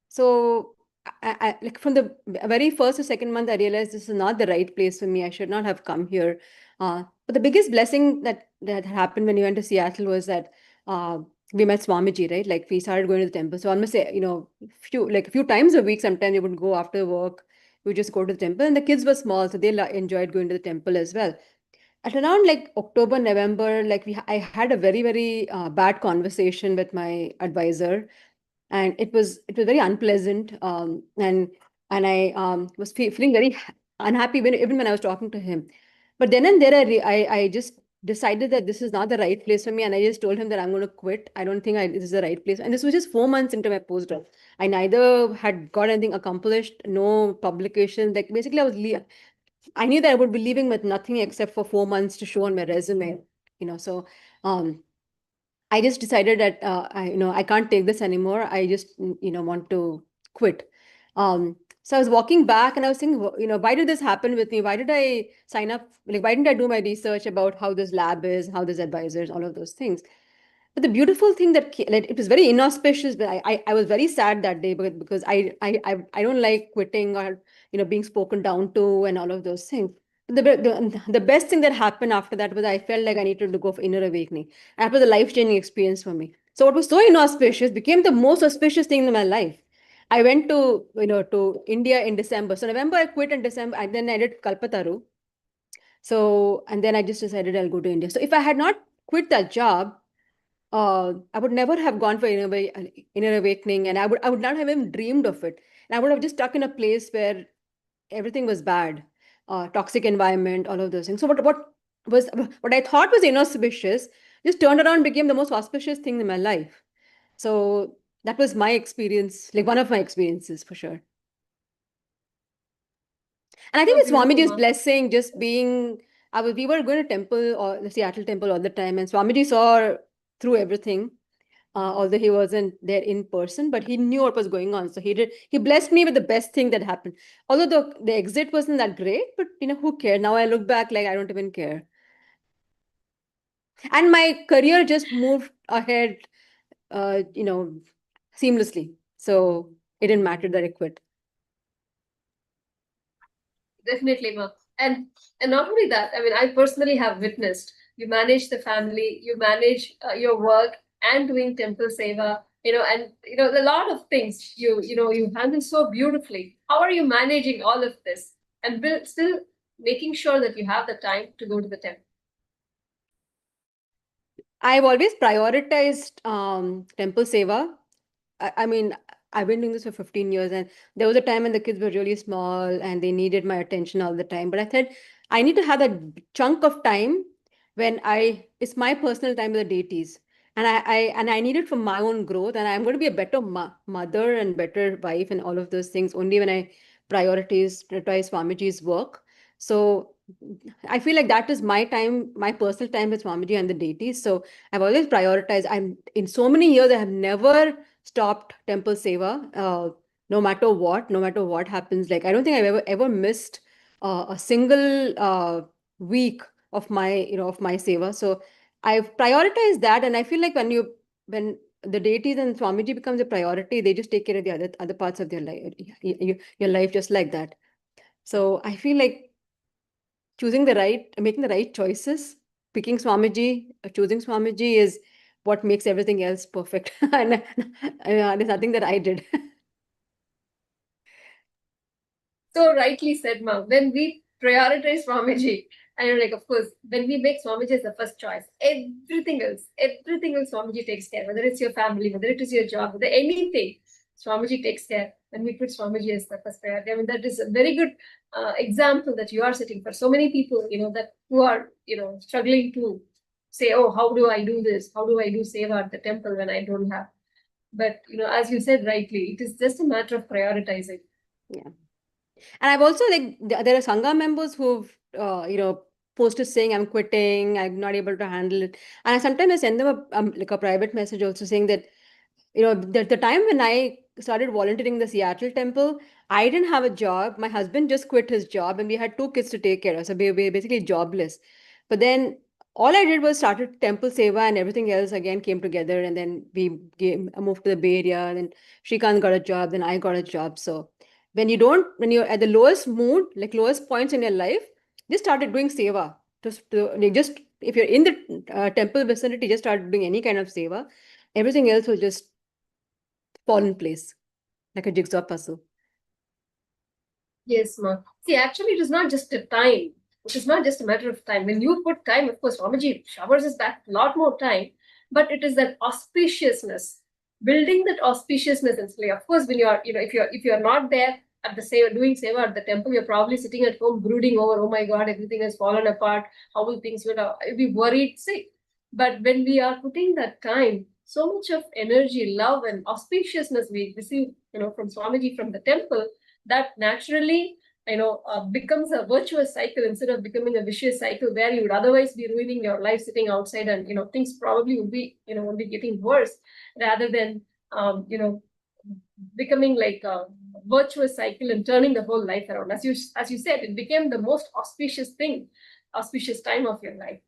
Speaker 2: so like from the very first or second month, I realized this is not the right place for me. I should not have come here. But the biggest blessing that happened when we went to Seattle was that uh, we met Swamiji, right? Like we started going to the temple. So almost a few times a week. Sometimes we would go after work. We would just go to the temple, and the kids were small, so they enjoyed going to the temple as well. At around like October, November, like I had a very, very bad conversation with my advisor, and it was very unpleasant. And I was feeling very unhappy even when I was talking to him. But then and there, I just decided that this is not the right place for me, and I just told him that I'm going to quit. I don't think this is the right place. And this was just 4 months into my postdoc. I neither had got anything accomplished, no publication. Like basically, I knew that I would be leaving with nothing except for 4 months to show on my resume. So um, I just decided that I can't take this anymore. I just want to quit. So I was walking back and I was thinking, why did this happen with me? Why did I sign up? Like, why didn't I do my research about how this lab is, how this advisors, all of those things? But the beautiful thing like, it was very inauspicious, but I was very sad that day because I don't like quitting or being spoken down to and all of those things. The best thing that happened after that was I felt like I needed to go for inner awakening. That was a life-changing experience for me. So what was so inauspicious became the most auspicious thing in my life. I went to India in December. So November I quit, in December and then I did Kalpataru. So and then I just decided I'll go to India. So if I had not quit that job, I would never have gone for inner awakening, and I would not have even dreamed of it. And I would have just stuck in a place where everything was bad, toxic environment, all of those things. So what I thought was inauspicious just turned around and became the most auspicious thing in my life. So that was my experience, like one of my experiences for sure. And I think it's Swamiji's blessing, just being. We were going to temple or the Seattle temple all the time, and Swamiji saw through everything. Although he wasn't there in person, but he knew what was going on. So he blessed me with the best thing that happened. Although the exit wasn't that great, but who cared? Now I look back like I don't even care. And my career just moved ahead, seamlessly. So it didn't matter that I quit.
Speaker 1: Definitely, Ma. And not only that, I mean, I personally have witnessed you manage the family, you manage your work and doing temple seva, and a lot of things you handle so beautifully. How are you managing all of this and still making sure that you have the time to go to the temple?
Speaker 2: I've always prioritized temple seva. I mean, I've been doing this for 15 years, and there was a time when the kids were really small and they needed my attention all the time. But I said, I need to have that chunk of time when it's my personal time with the deities. And I need it for my own growth. And I'm going to be a better mother and better wife and all of those things only when I prioritize Swamiji's work. So I feel like that is my time, my personal time with Swamiji and the deities. So I've always prioritized. In so many years, I have never stopped temple seva, no matter what happens. Like I don't think I've ever missed a single week of my seva. So I've prioritized that, and I feel like when the deities and Swamiji becomes a priority, they just take care of the other parts of their life, your life, just like that. So I feel like making the right choices, picking Swamiji, choosing Swamiji is what makes everything else perfect. And there's nothing that I did.
Speaker 1: So rightly said, Ma. When we prioritize Swamiji, and like, of course, when we make Swamiji as the first choice, everything else Swamiji takes care. Whether it's your family, whether it is your job, whether anything, Swamiji takes care. When we put Swamiji as the first priority, I mean, that is a very good example that you are setting for so many people, that who are, struggling to say, oh, how do I do this? How do I do seva at the temple when I don't have? But, as you said rightly, it is just a matter of prioritizing.
Speaker 2: Yeah. And I've also, like, there are Sangha members who've, posted saying, I'm quitting, I'm not able to handle it. And sometimes I send them a private message also saying that, the time when I started volunteering in the Seattle temple, I didn't have a job. My husband just quit his job and we had 2 kids to take care of. So we were basically jobless. But then all I did was started temple seva and everything else again came together. And then we moved to the Bay Area, and then Shrikant got a job, then I got a job. So when you're at the lowest mood, like lowest points in your life, just started doing seva. If you're in the temple vicinity, just start doing any kind of seva. Everything else will just fall in place like a jigsaw puzzle.
Speaker 1: Yes, ma. See, actually, it is not just a time. It is not just a matter of time. When you put time, of course, Swamiji showers us back a lot more time, but it is that auspiciousness, building that auspiciousness in play. Of course, when you are, if you're not there at the seva, doing seva at the temple, you're probably sitting at home brooding over, oh my God, everything has fallen apart. How will things you'll be worried, sick. But when we are putting that time, so much of energy, love, and auspiciousness we receive, from Swamiji, from the temple, that naturally, becomes a virtuous cycle instead of becoming a vicious cycle where you would otherwise be ruining your life sitting outside, and things probably would be only getting worse rather than becoming like a virtuous cycle and turning the whole life around. As you said, it became the most auspicious time of your life.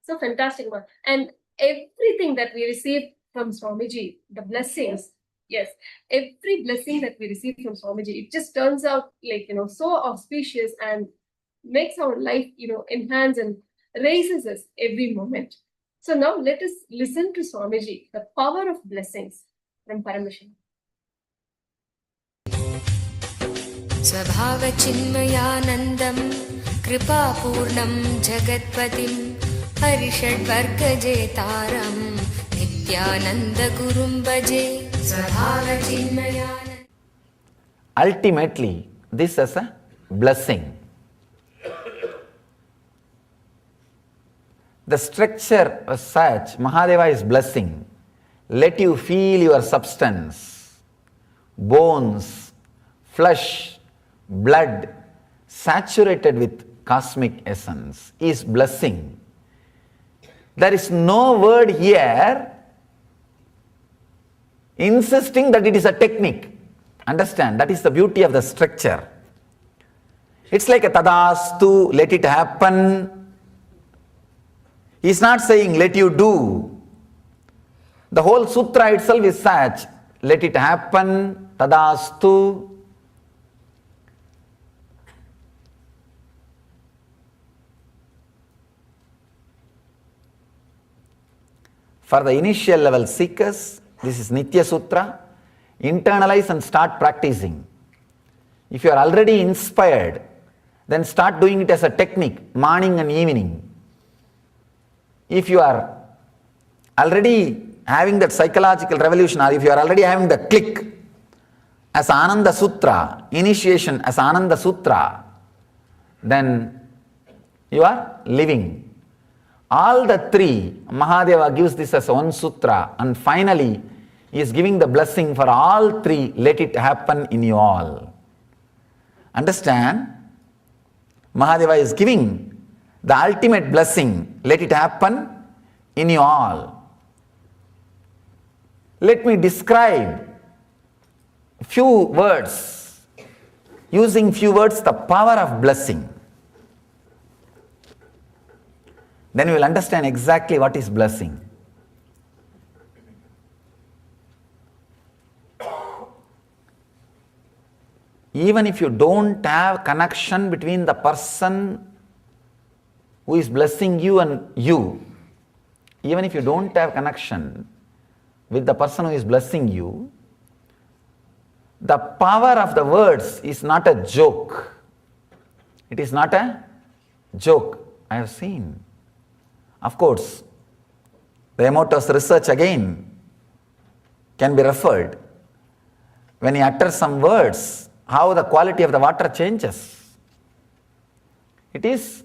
Speaker 1: So fantastic one. And everything that we receive from Swamiji, the blessings, yes, every blessing that we receive from Swamiji, it just turns out like, so auspicious and makes our life, enhance and raises us every moment. So now let us listen to Swamiji, the power of blessings from Paramashivam.
Speaker 5: स्वभावचिन्मयानन्दं कृपापूर्णं जगत्पतिं हरिषड्वर्गजेतारं नित्यानन्दगुरुं भजे स्वभावचिन्मयानन्दम्.
Speaker 6: Ultimately, this is a blessing. The structure as such, Mahadeva is blessing. Let you feel your substance, bones, flesh, blood, saturated with cosmic essence, is blessing. There is no word here insisting that it is a technique. Understand, that is the beauty of the structure. It's like a tadastu, let it happen. He's not saying let you do. The whole sutra itself is such, let it happen, tadastu. For the initial level seekers, this is Nitya Sutra. Internalize and start practicing. If you are already inspired, then start doing it as a technique, morning and evening. If you are already having that psychological revolution, or if you are already having the click as Ananda Sutra, initiation as Ananda Sutra, then you are living. All the three, Mahadeva gives this as one sutra, and finally he is giving the blessing for all three. Let it happen in you all. Understand? Mahadeva is giving the ultimate blessing. Let it happen in you all. Let me describe few words, using few words, the power of blessing. Then you will understand exactly what is blessing. Even if you don't have connection between the person who is blessing you and you, even if you don't have connection with the person who is blessing you, the power of the words is not a joke. It is not a joke. I have seen. Of course, the Emoto's research again can be referred. When he utters some words, how the quality of the water changes. It is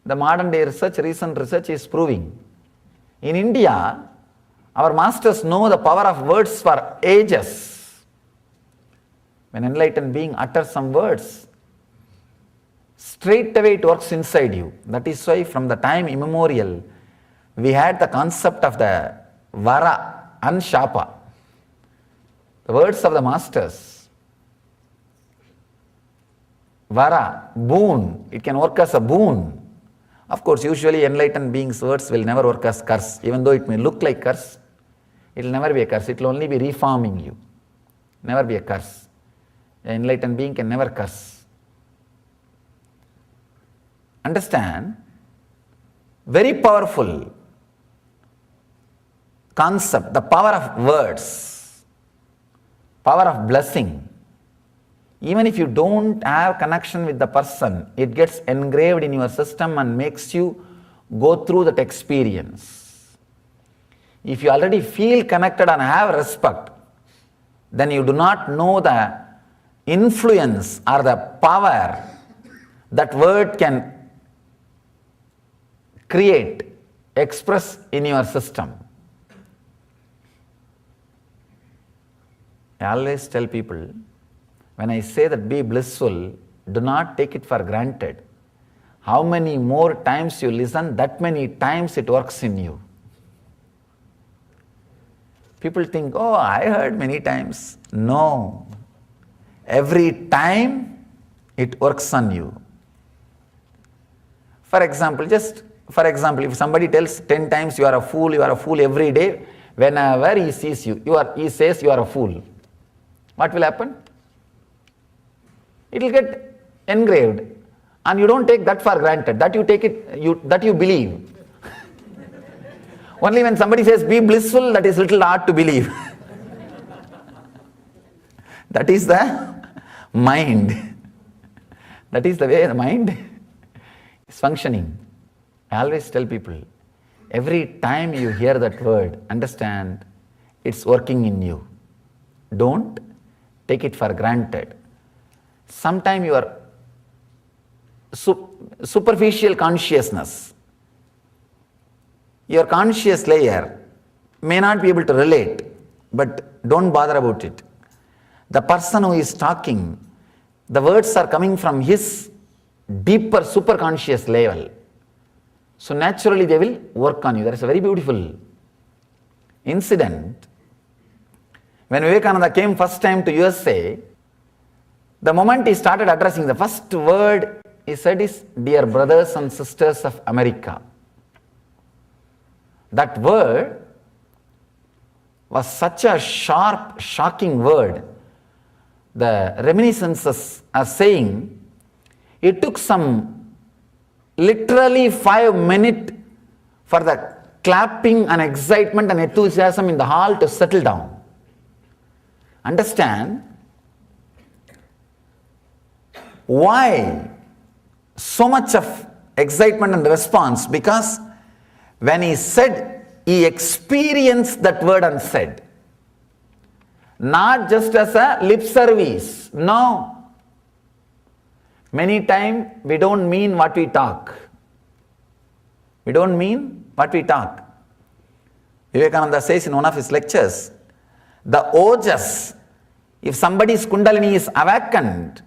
Speaker 6: the modern day research, recent research is proving. In India, our masters know the power of words for ages. When enlightened being utters some words, straight away it works inside you. That is why from the time immemorial, we had the concept of the vara and shapa. The words of the masters. Vara, boon, it can work as a boon. Of course, usually enlightened beings' words will never work as curse. Even though it may look like curse, it will never be a curse. It will only be reforming you. Never be a curse. An enlightened being can never curse. Understand? Very powerful concept, the power of words, power of blessing. Even if you don't have connection with the person, it gets engraved in your system and makes you go through that experience. If you already feel connected and have respect, then you do not know the influence or the power that word can create, express in your system. I always tell people, when I say that be blissful, do not take it for granted. How many more times you listen, that many times it works in you. People think, oh, I heard many times. No. Every time it works on you. For example, if somebody tells 10 times you are a fool every day, whenever he sees you, he says you are a fool. What will happen? It will get engraved, and you don't take that for granted, that you take it, that you believe. Only when somebody says be blissful, that is little hard to believe. That is the mind. That is the way the mind is functioning. I always tell people, every time you hear that word, understand it's working in you. Don't take it for granted. Sometimes your superficial consciousness, your conscious layer may not be able to relate, but don't bother about it. The person who is talking, the words are coming from his deeper superconscious level. So naturally they will work on you. There is a very beautiful incident. When Vivekananda came first time to USA, the moment he started addressing, the first word he said is, dear brothers and sisters of America. That word was such a sharp, shocking word. The reminiscences are saying, it took some literally 5 minutes for the clapping and excitement and enthusiasm in the hall to settle down. Understand why so much of excitement and response? Because when he said, he experienced that word and said, not just as a lip service, no. Many times we don't mean what we talk. We don't mean what we talk. Vivekananda says in one of his lectures, the ojas, if somebody's Kundalini is awakened,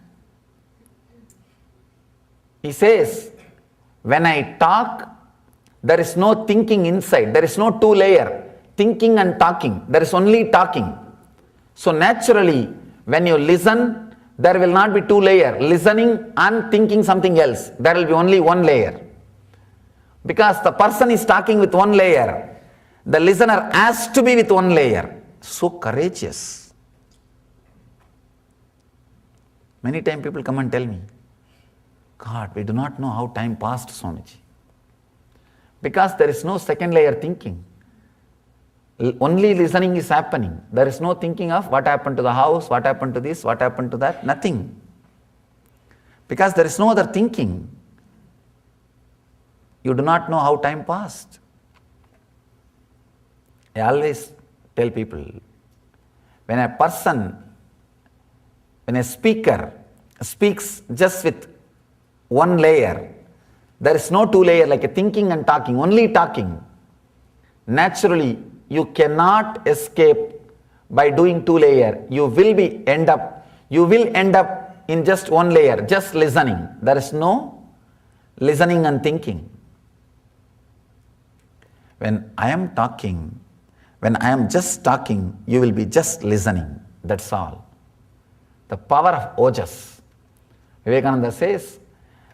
Speaker 6: he says, when I talk, there is no thinking inside. There is no two-layer, thinking and talking. There is only talking. So naturally, when you listen, there will not be two-layer, listening and thinking something else. There will be only one layer. Because the person is talking with one layer, the listener has to be with one layer. So courageous. Many times people come and tell me, God, we do not know how time passed, Swamiji. Because there is no second layer thinking. Only listening is happening. There is no thinking of what happened to the house, what happened to this, what happened to that, nothing. Because there is no other thinking. You do not know how time passed. I always tell people, when a speaker speaks just with one layer, there is no two layer like a thinking and talking, only talking. Naturally, you cannot escape by doing two layer. You will end up in just one layer, just listening. There is no listening and thinking. When I am talking, when I am just talking, you will be just listening. That's all. The power of ojas. Vivekananda says,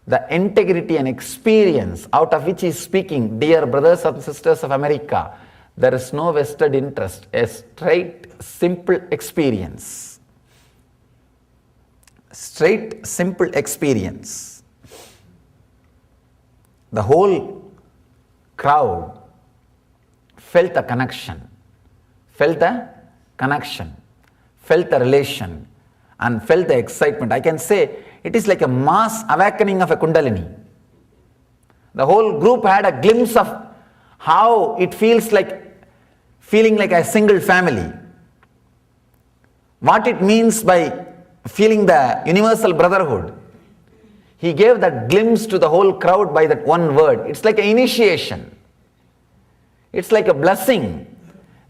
Speaker 6: the integrity and experience out of which he is speaking, dear brothers and sisters of America, there is no vested interest, a straight, simple experience. Straight, simple experience. The whole crowd felt a connection, felt the relation, and felt the excitement. I can say it is like a mass awakening of a Kundalini. The whole group had a glimpse of how it feels like feeling like a single family. What it means by feeling the universal brotherhood. He gave that glimpse to the whole crowd by that one word. It's like an initiation. It's like a blessing.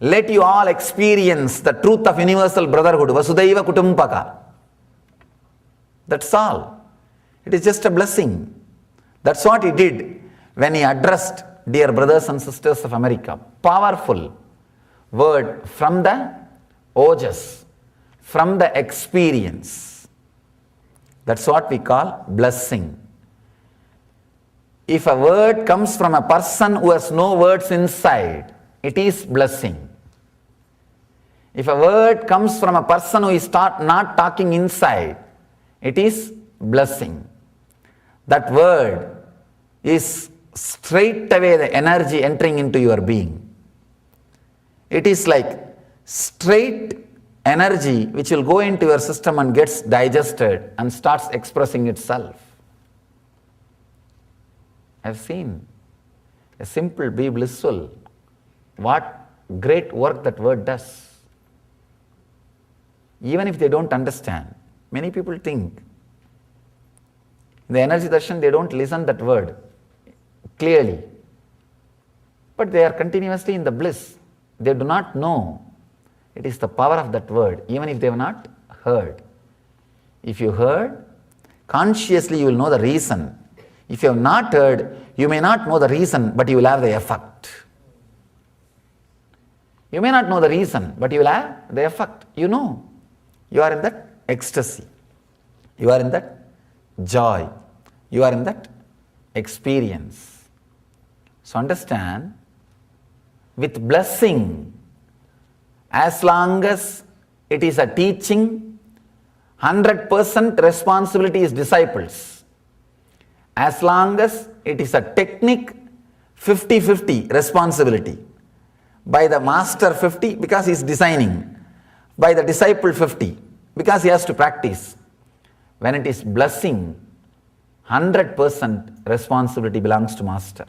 Speaker 6: Let you all experience the truth of universal brotherhood. Vasudhaiva Kutumpaka. That's all. It is just a blessing. That's what he did when he addressed dear brothers and sisters of America. Powerful word from the ojas, from the experience. That's what we call blessing. If a word comes from a person who has no words inside, it is blessing. If a word comes from a person who is not talking inside, it is blessing. That word is straight away the energy entering into your being. It is like straight energy which will go into your system and gets digested and starts expressing itself. I've seen a simple be blissful. What great work that word does. Even if they don't understand, many people think. In the energy darshan, they don't listen that word clearly. But they are continuously in the bliss. They do not know. It is the power of that word, even if they have not heard. If you heard, consciously you will know the reason. If you have not heard, you may not know the reason, but you will have the effect. You may not know the reason, but you will have the effect. You know. You are in that ecstasy. You are in that joy. You are in that experience. So understand, with blessing, as long as it is a teaching, 100% responsibility is disciples. As long as it is a technique, 50-50 responsibility. By the master 50 because he is designing. By the disciple 50 because he has to practice. When it is blessing, 100% responsibility belongs to master.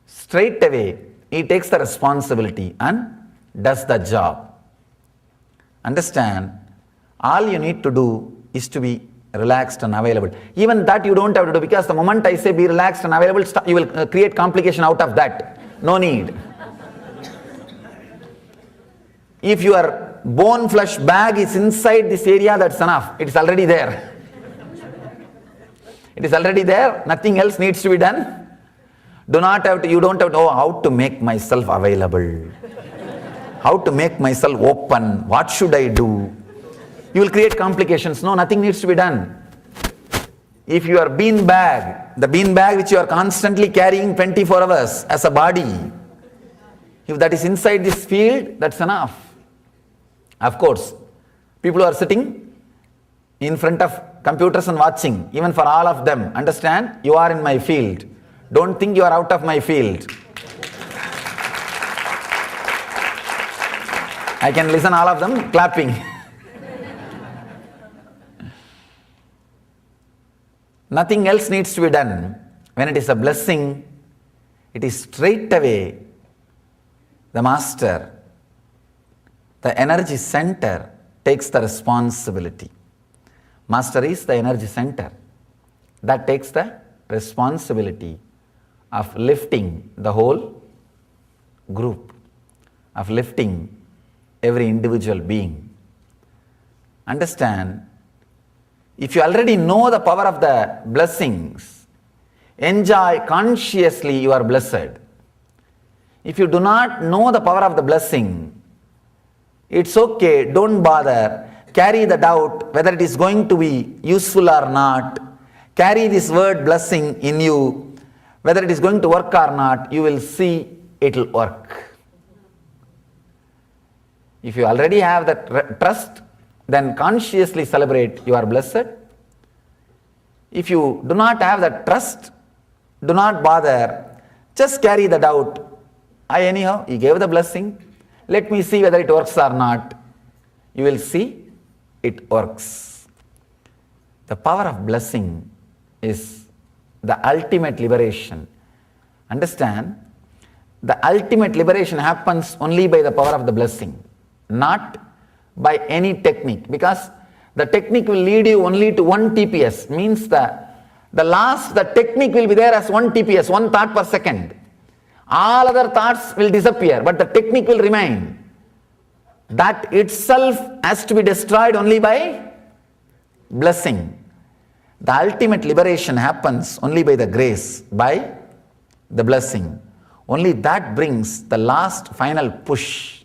Speaker 6: Straight away, he takes the responsibility and does the job. Understand, all you need to do is to be relaxed and available. Even that you don't have to do, because the moment I say be relaxed and available, you will create complication out of that. No need. If your bone flesh bag is inside this area, that's enough. It is already there. It is already there. Nothing else needs to be done. You don't have to know how to make myself available. How to make myself open. What should I do? You will create complications. No, nothing needs to be done. If your bean bag, the bean bag which you are constantly carrying 24 hours as a body, if that is inside this field, that's enough. Of course, people who are sitting in front of computers and watching, even for all of them, understand, you are in my field. Don't think you are out of my field. I can listen all of them clapping. Nothing else needs to be done. When it is a blessing, it is straight away the master, the energy center takes the responsibility. Master is the energy center that takes the responsibility of lifting the whole group, of lifting every individual being. Understand, if you already know the power of the blessings, enjoy consciously you are blessed. If you do not know the power of the blessing, it's okay, don't bother. Carry the doubt whether it is going to be useful or not. Carry this word blessing in you. Whether it is going to work or not, you will see it will work. If you already have that trust, then consciously celebrate you are blessed. If you do not have that trust, do not bother. Just carry the doubt. Anyhow, he gave the blessing. Let me see whether it works or not. You will see it works. The power of blessing is the ultimate liberation. Understand, the ultimate liberation happens only by the power of the blessing, not by any technique, because the technique will lead you only to 1 TPS, means the technique will be there as 1 TPS, 1 thought per second. All other thoughts will disappear, but the technique will remain. That itself has to be destroyed only by blessing. The ultimate liberation happens only by the grace, by the blessing. Only that brings the last final push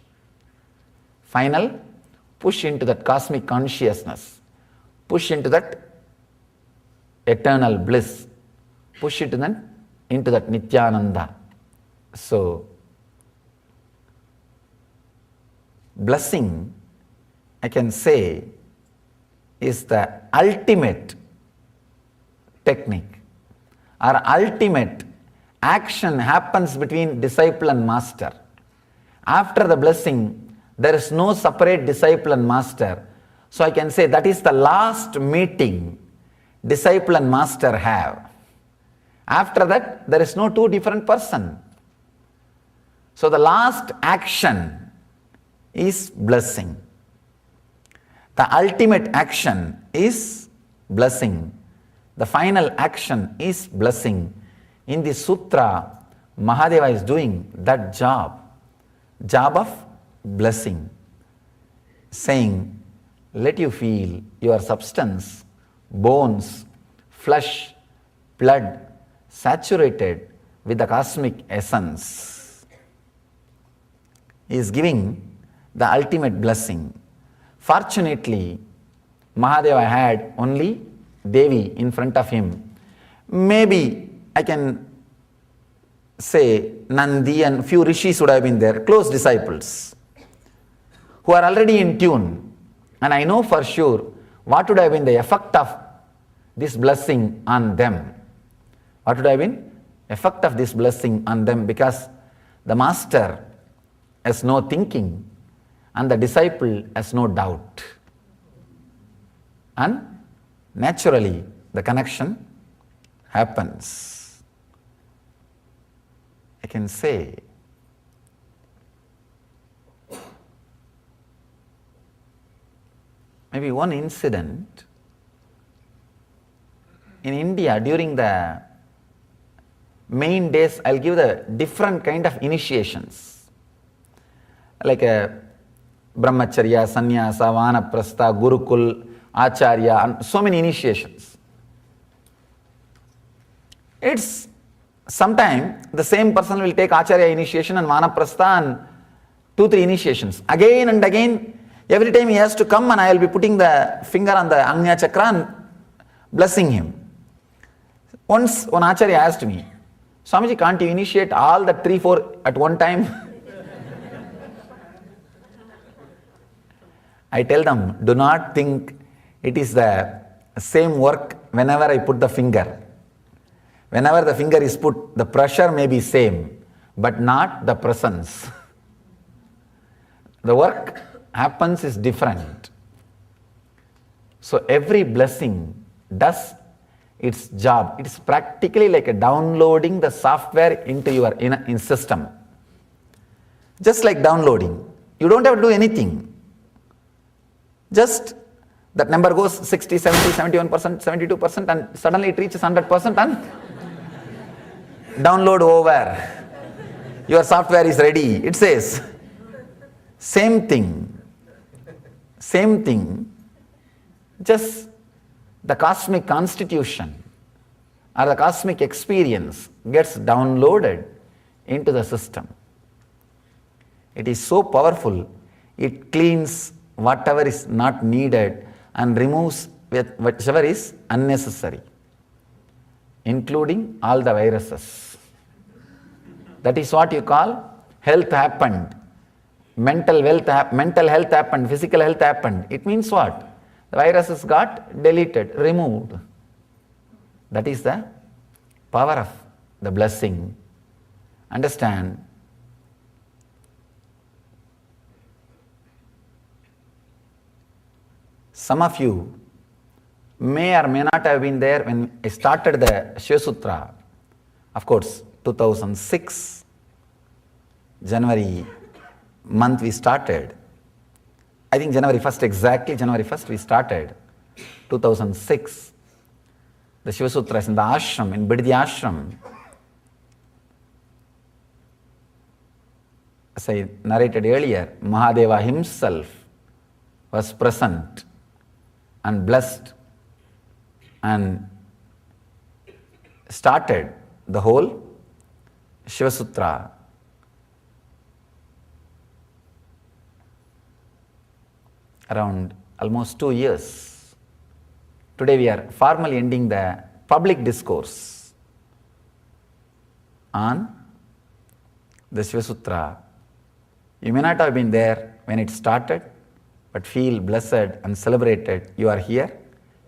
Speaker 6: into that cosmic consciousness, push into that eternal bliss, push into that Nithyananda. So, blessing, I can say, is the ultimate technique, or ultimate action happens between disciple and master. After the blessing, there is no separate disciple and master. So I can say that is the last meeting disciple and master have. After that, there is no two different persons. So the last action is blessing. The ultimate action is blessing. The final action is blessing. In the sutra, Mahadeva is doing that job of blessing, saying, let you feel your substance, bones, flesh, blood, saturated with the cosmic essence. He is giving the ultimate blessing. Fortunately, Mahadeva had only Devi in front of him. Maybe I can say Nandi and few rishis would have been there, close disciples, who are already in tune. And I know for sure what would have been the effect of this blessing on them. What would have been effect of this blessing on them? Because the master has no thinking and the disciple has no doubt. And naturally the connection happens. I can say maybe one incident in India during the main days, I'll give the different kind of initiations, like a brahmacharya, sannyasa, vanaprastha, gurukul, acharya, and so many initiations. It's sometime the same person will take acharya initiation and vanaprastha and 2-3 initiations. Again and again, every time he has to come and I will be putting the finger on the Agnya Chakra and blessing him. Once one acharya asked me, Swamiji, can't you initiate all the 3-4 at one time? I tell them, do not think it is the same work whenever I put the finger. Whenever the finger is put, the pressure may be same, but not the presence. The work happens is different. So every blessing does its job. It is practically like a downloading the software into your in system. Just like downloading. You don't have to do anything. Just that number goes 60, 70, 71%, 72% and suddenly it reaches 100% and download over. Your software is ready. It says, same thing, just the cosmic constitution or the cosmic experience gets downloaded into the system. It is so powerful, it cleans whatever is not needed and removes whichever is unnecessary, including all the viruses. That is what you call health happened, mental health happened, physical health happened. It means what? The viruses got deleted, removed. That is the power of the blessing. Understand? Some of you may or may not have been there when I started the Shiva Sutra. Of course, 2006, January month we started. I think January 1st, exactly January 1st we started. 2006. The Shiva Sutras in the ashram, in Biddi ashram. As I narrated earlier, Mahadeva himself was present and blessed and started the whole Shiva Sutra. Around almost 2 years. Today we are formally ending the public discourse on the Shiva Sutra. You may not have been there when it started, but feel blessed and celebrated you are here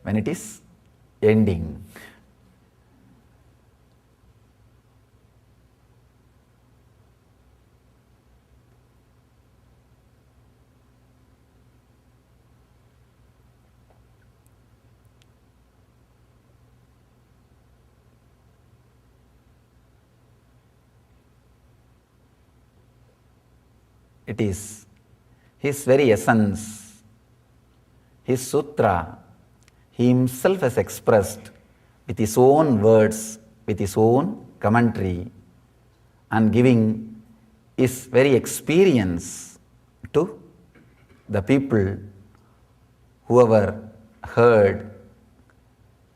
Speaker 6: when it is ending. It is his very essence, his sutra, he himself has expressed with his own words, with his own commentary, and giving his very experience to the people, whoever heard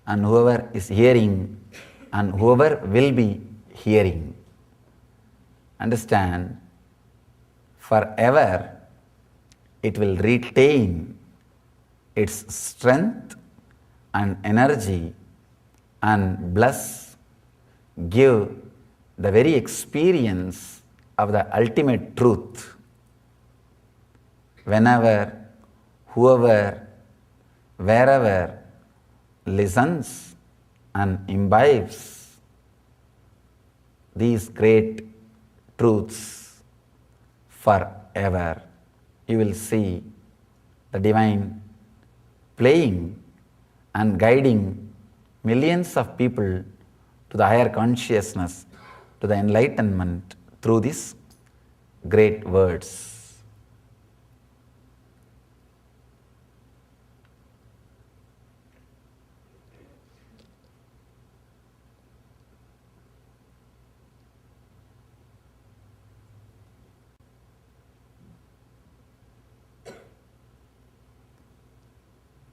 Speaker 6: and whoever is hearing and whoever will be hearing. Understand? Forever it will retain its strength and energy and bless, give the very experience of the ultimate truth. Whenever, whoever, wherever listens and imbibes these great truths, forever, you will see the divine playing and guiding millions of people to the higher consciousness, to the enlightenment through these great words.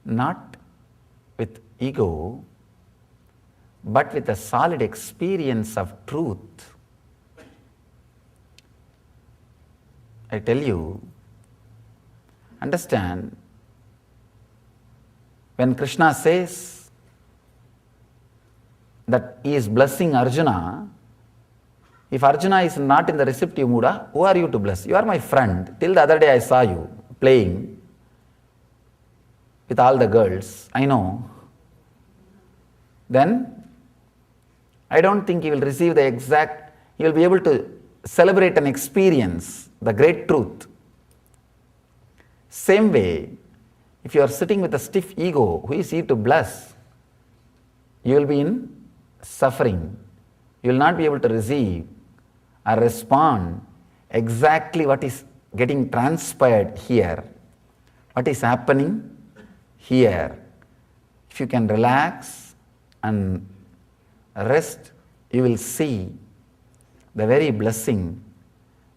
Speaker 6: not with ego, but with a solid experience of truth. I tell you, understand, when Krishna says that he is blessing Arjuna, if Arjuna is not in the receptive mood, who are you to bless? You are my friend. Till the other day I saw you playing with all the girls, I know. Then I don't think he will receive the exact, he will be able to celebrate an experience, the great truth. Same way, if you are sitting with a stiff ego, who is he to bless? You will be in suffering. You will not be able to receive or respond exactly what is getting transpired here, what is happening here. If you can relax and rest, you will see the very blessing,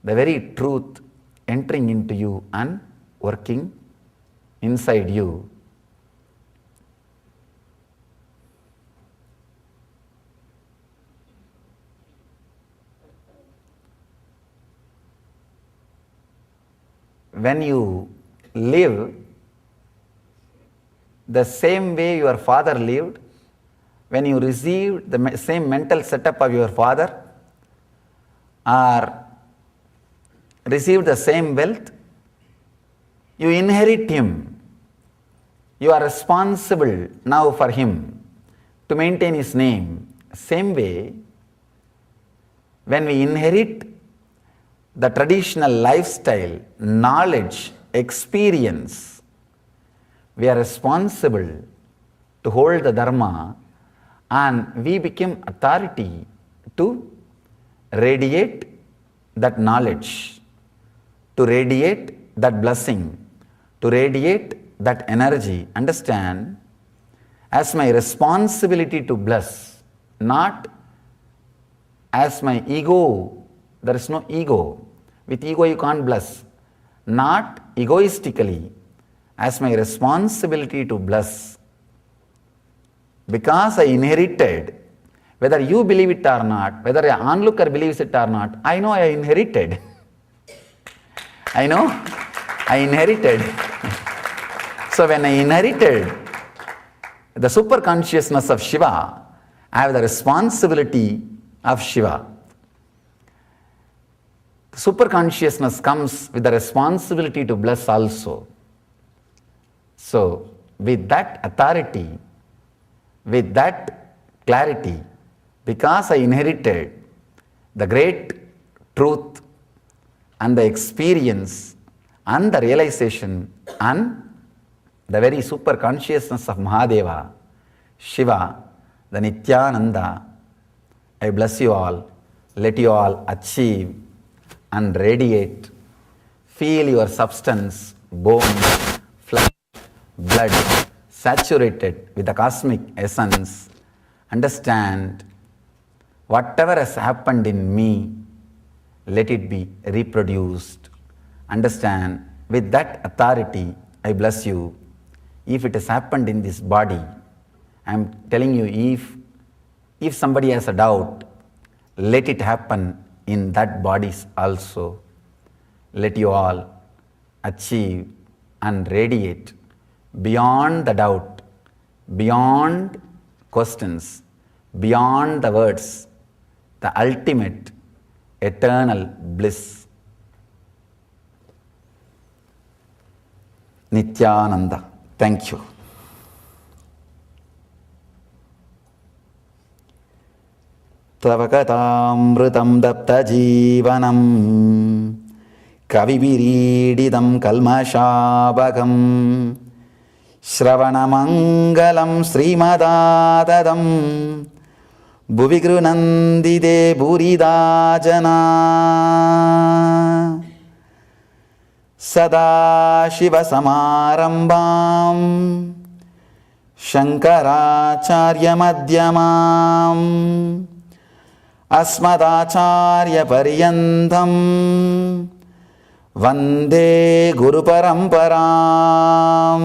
Speaker 6: the very truth entering into you and working inside you. When you live the same way your father lived, when you receive the same mental setup of your father, or receive the same wealth, you inherit him. You are responsible now for him to maintain his name. Same way, when we inherit the traditional lifestyle, knowledge, experience, we are responsible to hold the dharma, and we become authority to radiate that knowledge, to radiate that blessing, to radiate that energy. Understand, as my responsibility to bless, not as my ego. There is no ego. With ego you can't bless. Not egoistically, as my responsibility to bless. Because I inherited, whether you believe it or not, whether an onlooker believes it or not, I know I inherited. I know I inherited. So when I inherited the super consciousness of Shiva, I have the responsibility of Shiva. Super consciousness comes with the responsibility to bless also. So with that authority, with that clarity, because I inherited the great truth and the experience and the realization and the very super consciousness of Mahadeva, Shiva, the Nithyananda, I bless you all, let you all achieve and radiate, feel your substance, bones, flesh, blood, saturated with the cosmic essence. Understand, whatever has happened in me, let it be reproduced. Understand, with that authority, I bless you. If it has happened in this body, I am telling you, if somebody has a doubt, let it happen in that bodies also. Let you all achieve and radiate beyond the doubt, beyond questions, beyond the words, the ultimate eternal bliss. Nithyananda. Thank you. Tavakatamrutam dapta jivanam kavivirididam kalmashabhagam Shravanamangalam srimadadadam bhuvigrunandide buridajana Sada Shiva Samarambam Shankaracharya Madhyamam Asmadacharya Paryantam Vande Guru Paramparam.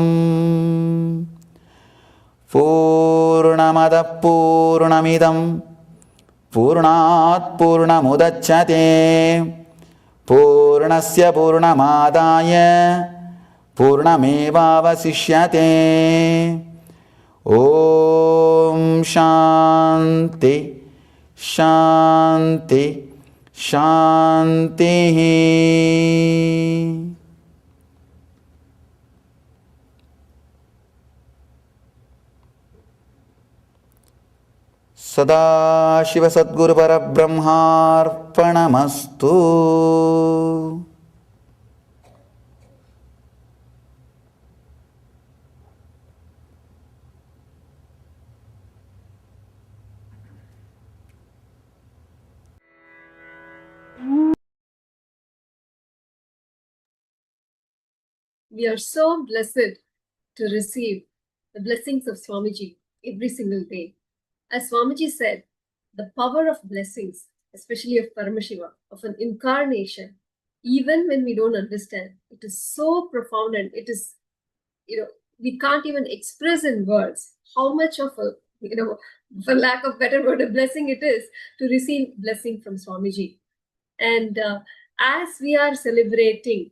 Speaker 4: पूर्णमदः पूर्णमिदं पूर्णात् पूर्णमुदच्यते पूर्णस्य पूर्णमादाय पूर्णमेवावशिष्यते ॐ शान्ति शान्ति शान्तिः सदाशिवसद्गुरुपरब्रह्मार्पणमस्तु।
Speaker 1: We are so blessed to receive the blessings of Swamiji every single day. As Swamiji said, the power of blessings, especially of Paramashiva, of an incarnation, even when we don't understand, it is so profound, and it is, we can't even express in words how much of a, for lack of better word, a blessing it is to receive blessing from Swamiji. And as we are celebrating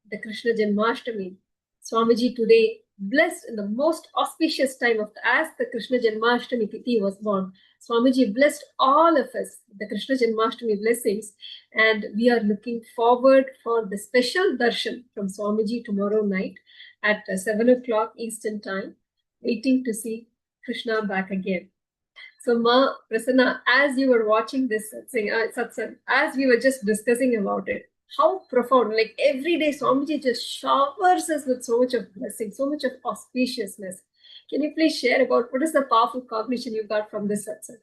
Speaker 1: the Krishna Janmashtami, Swamiji today blessed in the most auspicious time as the Krishna Janmashtami Tithi was born. Swamiji blessed all of us the Krishna Janmashtami blessings, and we are looking forward for the special darshan from Swamiji tomorrow night at 7 o'clock Eastern time, waiting to see Krishna back again. So, Ma Prasanna, as you were watching this satsang, as we were just discussing about it, how profound, like every day Swamiji just showers us with so much of blessing, so much of auspiciousness. Can you please share about what is the powerful cognition you got from this satsang?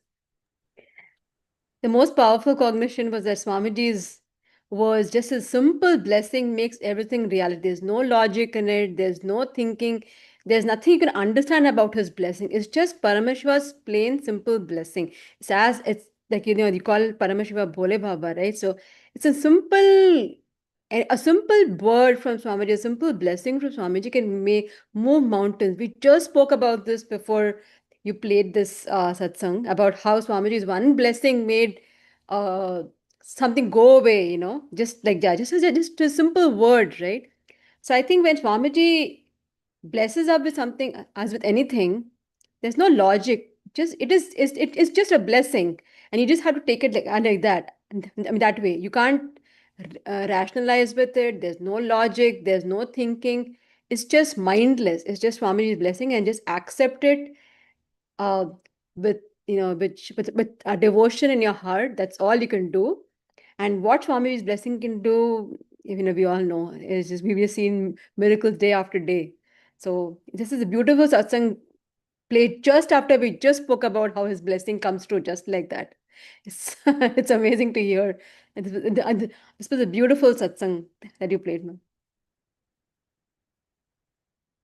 Speaker 2: The most powerful cognition was that Swamiji's was just a simple blessing makes everything reality. There's no logic in it. There's no thinking. There's nothing you can understand about his blessing. It's just Paramashiva's plain, simple blessing. It's like, you call Paramashiva Bhole Baba, right? So it's a simple word from Swamiji, a simple blessing from Swamiji can move mountains. We just spoke about this before you played this satsang about how Swamiji's one blessing made something go away, just like that, just a simple word, right? So I think when Swamiji blesses up with something, as with anything, there's no logic. It's just a blessing, and you just have to take it like that. I mean, that way you can't rationalize with it. There's no logic. There's no thinking. It's just mindless. It's just Swamiji's blessing, and just accept it uh, with with a devotion in your heart. That's all you can do. And what Swamiji's blessing can do, we all know, is just we've seen miracles day after day. So this is a beautiful satsang played just after we just spoke about how his blessing comes true, just like that. It's it's amazing to hear. This was a beautiful satsang that you played, ma'am.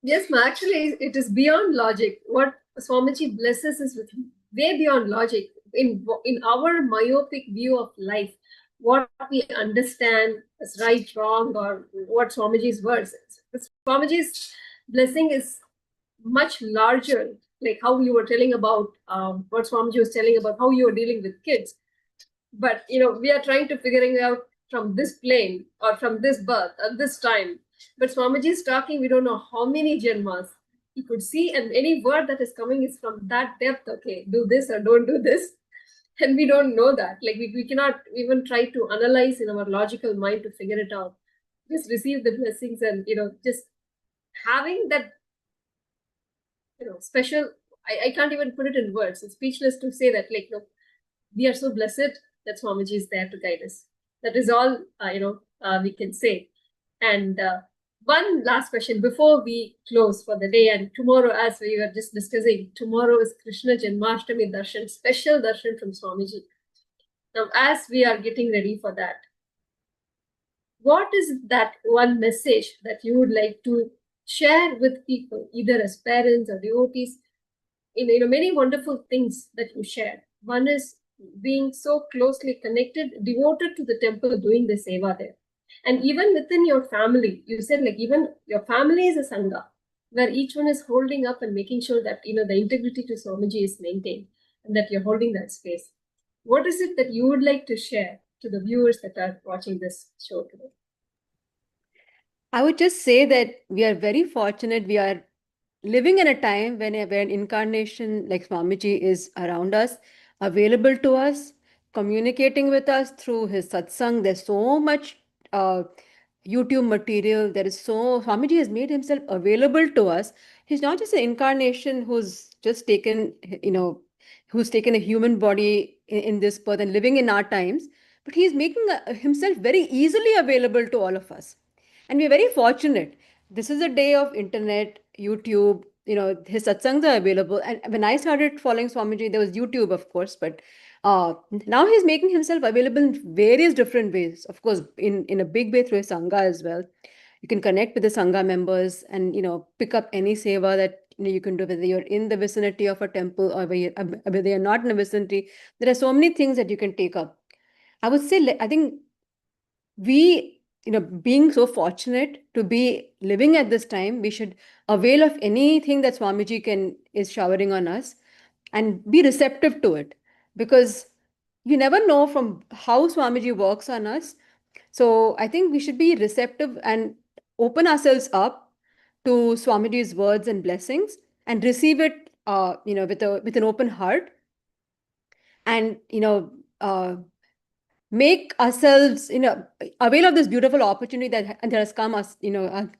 Speaker 1: Yes, ma, actually, it is beyond logic. What Swamiji blesses is with way beyond logic. In our myopic view of life, what we understand as right, wrong, or what Swamiji's words is. Swamiji's blessing is much larger, like how you were telling about what Swamiji was telling about how you were dealing with kids. But, we are trying to figuring out from this plane or from this birth at this time. But Swamiji is talking, we don't know how many janmas he could see, and any word that is coming is from that depth. Okay, do this or don't do this. And we don't know that. Like we cannot even try to analyze in our logical mind to figure it out. Just receive the blessings and, just having that, special, I can't even put it in words. It's speechless to say that, like, we are so blessed that Swamiji is there to guide us. That is all, we can say. And one last question before we close for the day. And tomorrow, as we were just discussing, tomorrow is Krishna Janmashtami Darshan, special darshan from Swamiji. Now, as we are getting ready for that, what is that one message that you would like to share with people, either as parents or devotees? Many wonderful things that you shared. One is being so closely connected, devoted to the temple, doing the seva there. And even within your family, you said, like, even your family is a sangha. where each one is holding up and making sure that, the integrity to Swamiji is maintained and that you're holding that space. What is it that you would like to share to the viewers that are watching this show today?
Speaker 2: I would just say that we are very fortunate. We are living in a time where an incarnation like Swamiji is around us, available to us, communicating with us through his satsang. There's so much YouTube material. Swamiji has made himself available to us. He's not just an incarnation who's just taken, who's taken a human body in this birth and living in our times, but he's making himself very easily available to all of us. And we're very fortunate. This is a day of internet, YouTube, his satsangs are available. And when I started following Swamiji, there was YouTube, of course, but now he's making himself available in various different ways. Of course, in a big way through his Sangha as well. You can connect with the Sangha members and, pick up any seva that you can do, whether you're in the vicinity of a temple or whether you're not in the vicinity. There are so many things that you can take up. I would say, I think we, being so fortunate to be living at this time, we should avail of anything that Swamiji is showering on us and be receptive to it, because you never know from how Swamiji works on us. So I think we should be receptive and open ourselves up to Swamiji's words and blessings and receive it, with an open heart, and make ourselves, avail of this beautiful opportunity that has come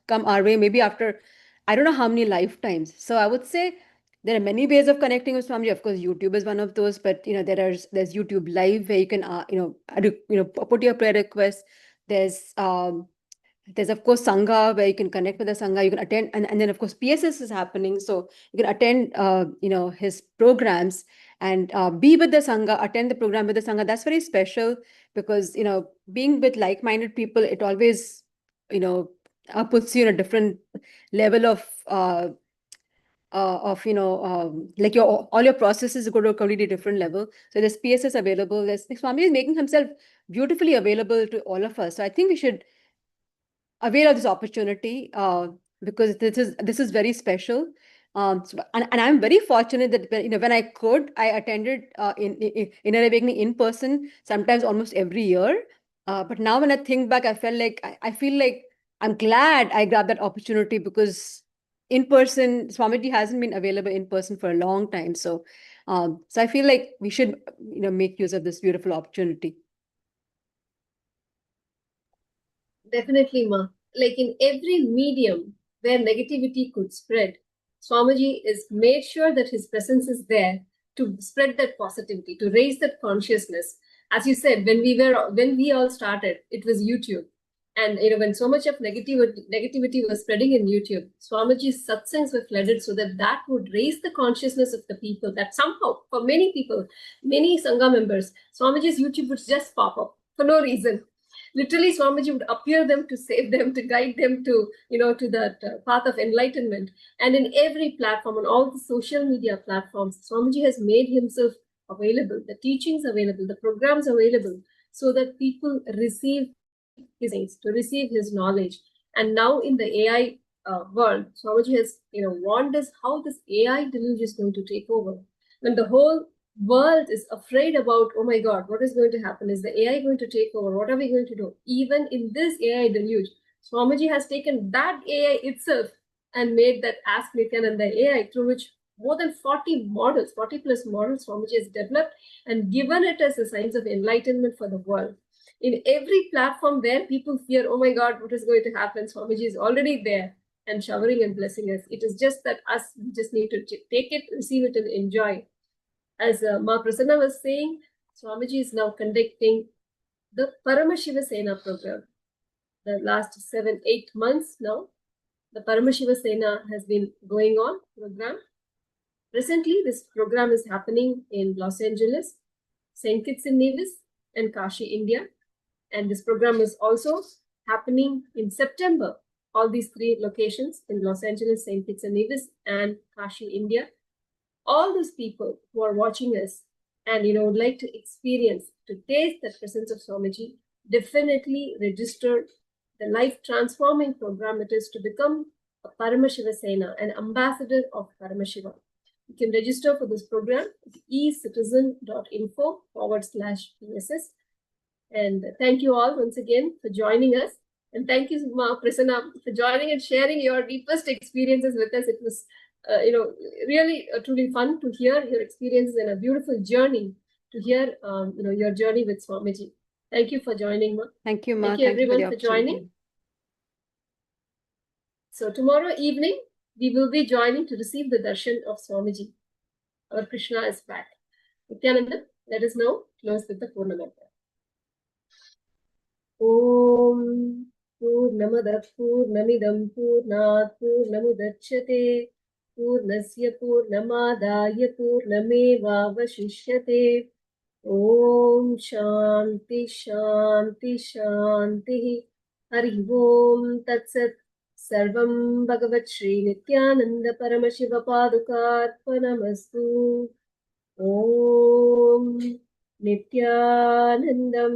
Speaker 2: come our way, maybe after I don't know how many lifetimes. So I would say there are many ways of connecting with Swamiji. Of course, YouTube is one of those, but there's YouTube Live where you can put your prayer requests. There's of course Sangha where you can connect with the Sangha, you can attend, and then of course PSS is happening, so you can attend his programs and be with the Sangha, attend the program with the Sangha. That's very special because being with like-minded people, it always puts you in a different level of like all your processes go to a completely different level. So there's PSS available. Swami is making himself beautifully available to all of us. So I think we should avail of this opportunity because this is very special. And I'm very fortunate that when I could, I attended Inner Awakening in person, sometimes almost every year. But now when I think back, I feel like I'm glad I grabbed that opportunity, because in person, Swamiji hasn't been available in person for a long time. So I feel like we should make use of this beautiful opportunity.
Speaker 1: Definitely, Ma. Like in every medium where negativity could spread, Swamiji is made sure that his presence is there to spread that positivity, to raise that consciousness. As you said, when we all started, it was YouTube. And when so much of negativity was spreading in YouTube, Swamiji's satsangs were flooded so that would raise the consciousness of the people, that somehow, for many people, many Sangha members, Swamiji's YouTube would just pop up for no reason. Literally, Swamiji would appear them to save them, to guide them to, to that path of enlightenment. And in every platform, on all the social media platforms, Swamiji has made himself available, the teachings available, the programs available, so that people receive his things, to receive his knowledge. And now in the AI world, Swamiji has, warned us how this AI deluge is going to take over. When the whole world is afraid about, oh my God, what is going to happen? Is the AI going to take over? What are we going to do? Even in this AI deluge, Swamiji has taken that AI itself and made that Ask Nithyananda AI, through which more than 40 plus models Swamiji has developed and given it as a signs of enlightenment for the world. In every platform where people fear, oh my God, what is going to happen? Swamiji is already there and showering and blessing us. It is just that we just need to take it, receive it, and enjoy. As Ma Prasanna was saying, Swamiji is now conducting the Paramashiva Sena program. The last 7-8 months now, the Paramashiva Sena has been going on program. Presently, this program is happening in Los Angeles, St. Kitts and Nevis, and Kashi, India. And this program is also happening in September. All these 3 locations in Los Angeles, St. Kitts and Nevis, and Kashi, India. All those people who are watching us and would like to experience, to taste the presence of Swamiji, definitely register the life transforming program it is to become Paramashiva Sena, an ambassador of Paramashiva. You can register for this program at ecitizen.info/PSS. And thank you all once again for joining us. And thank you, Ma Prasanna, for joining and sharing your deepest experiences with us. It was, really truly fun to hear your experiences and a beautiful journey to hear, your journey with Swamiji. Thank you for joining, Ma.
Speaker 2: Thank you, Ma.
Speaker 1: Thank you,
Speaker 2: Thank you
Speaker 1: everyone,
Speaker 2: the
Speaker 1: for joining.
Speaker 2: opportunity.
Speaker 1: So tomorrow evening, we will be joining to receive the darshan of Swamiji. Our Krishna is back. Nithyananda, let us now close with the Purna Mantra. Om Purnamada Purnamidam Purnat Purnamudachyate Purnasya Purnamadaya Purnameva Vashishyate. Om Shanti Shanti Shanti. Hari Om Tatsat. Sarvam Bhagavat Shri Nithyananda Paramashiva Padukarpanamastu. Om Nithyanandam.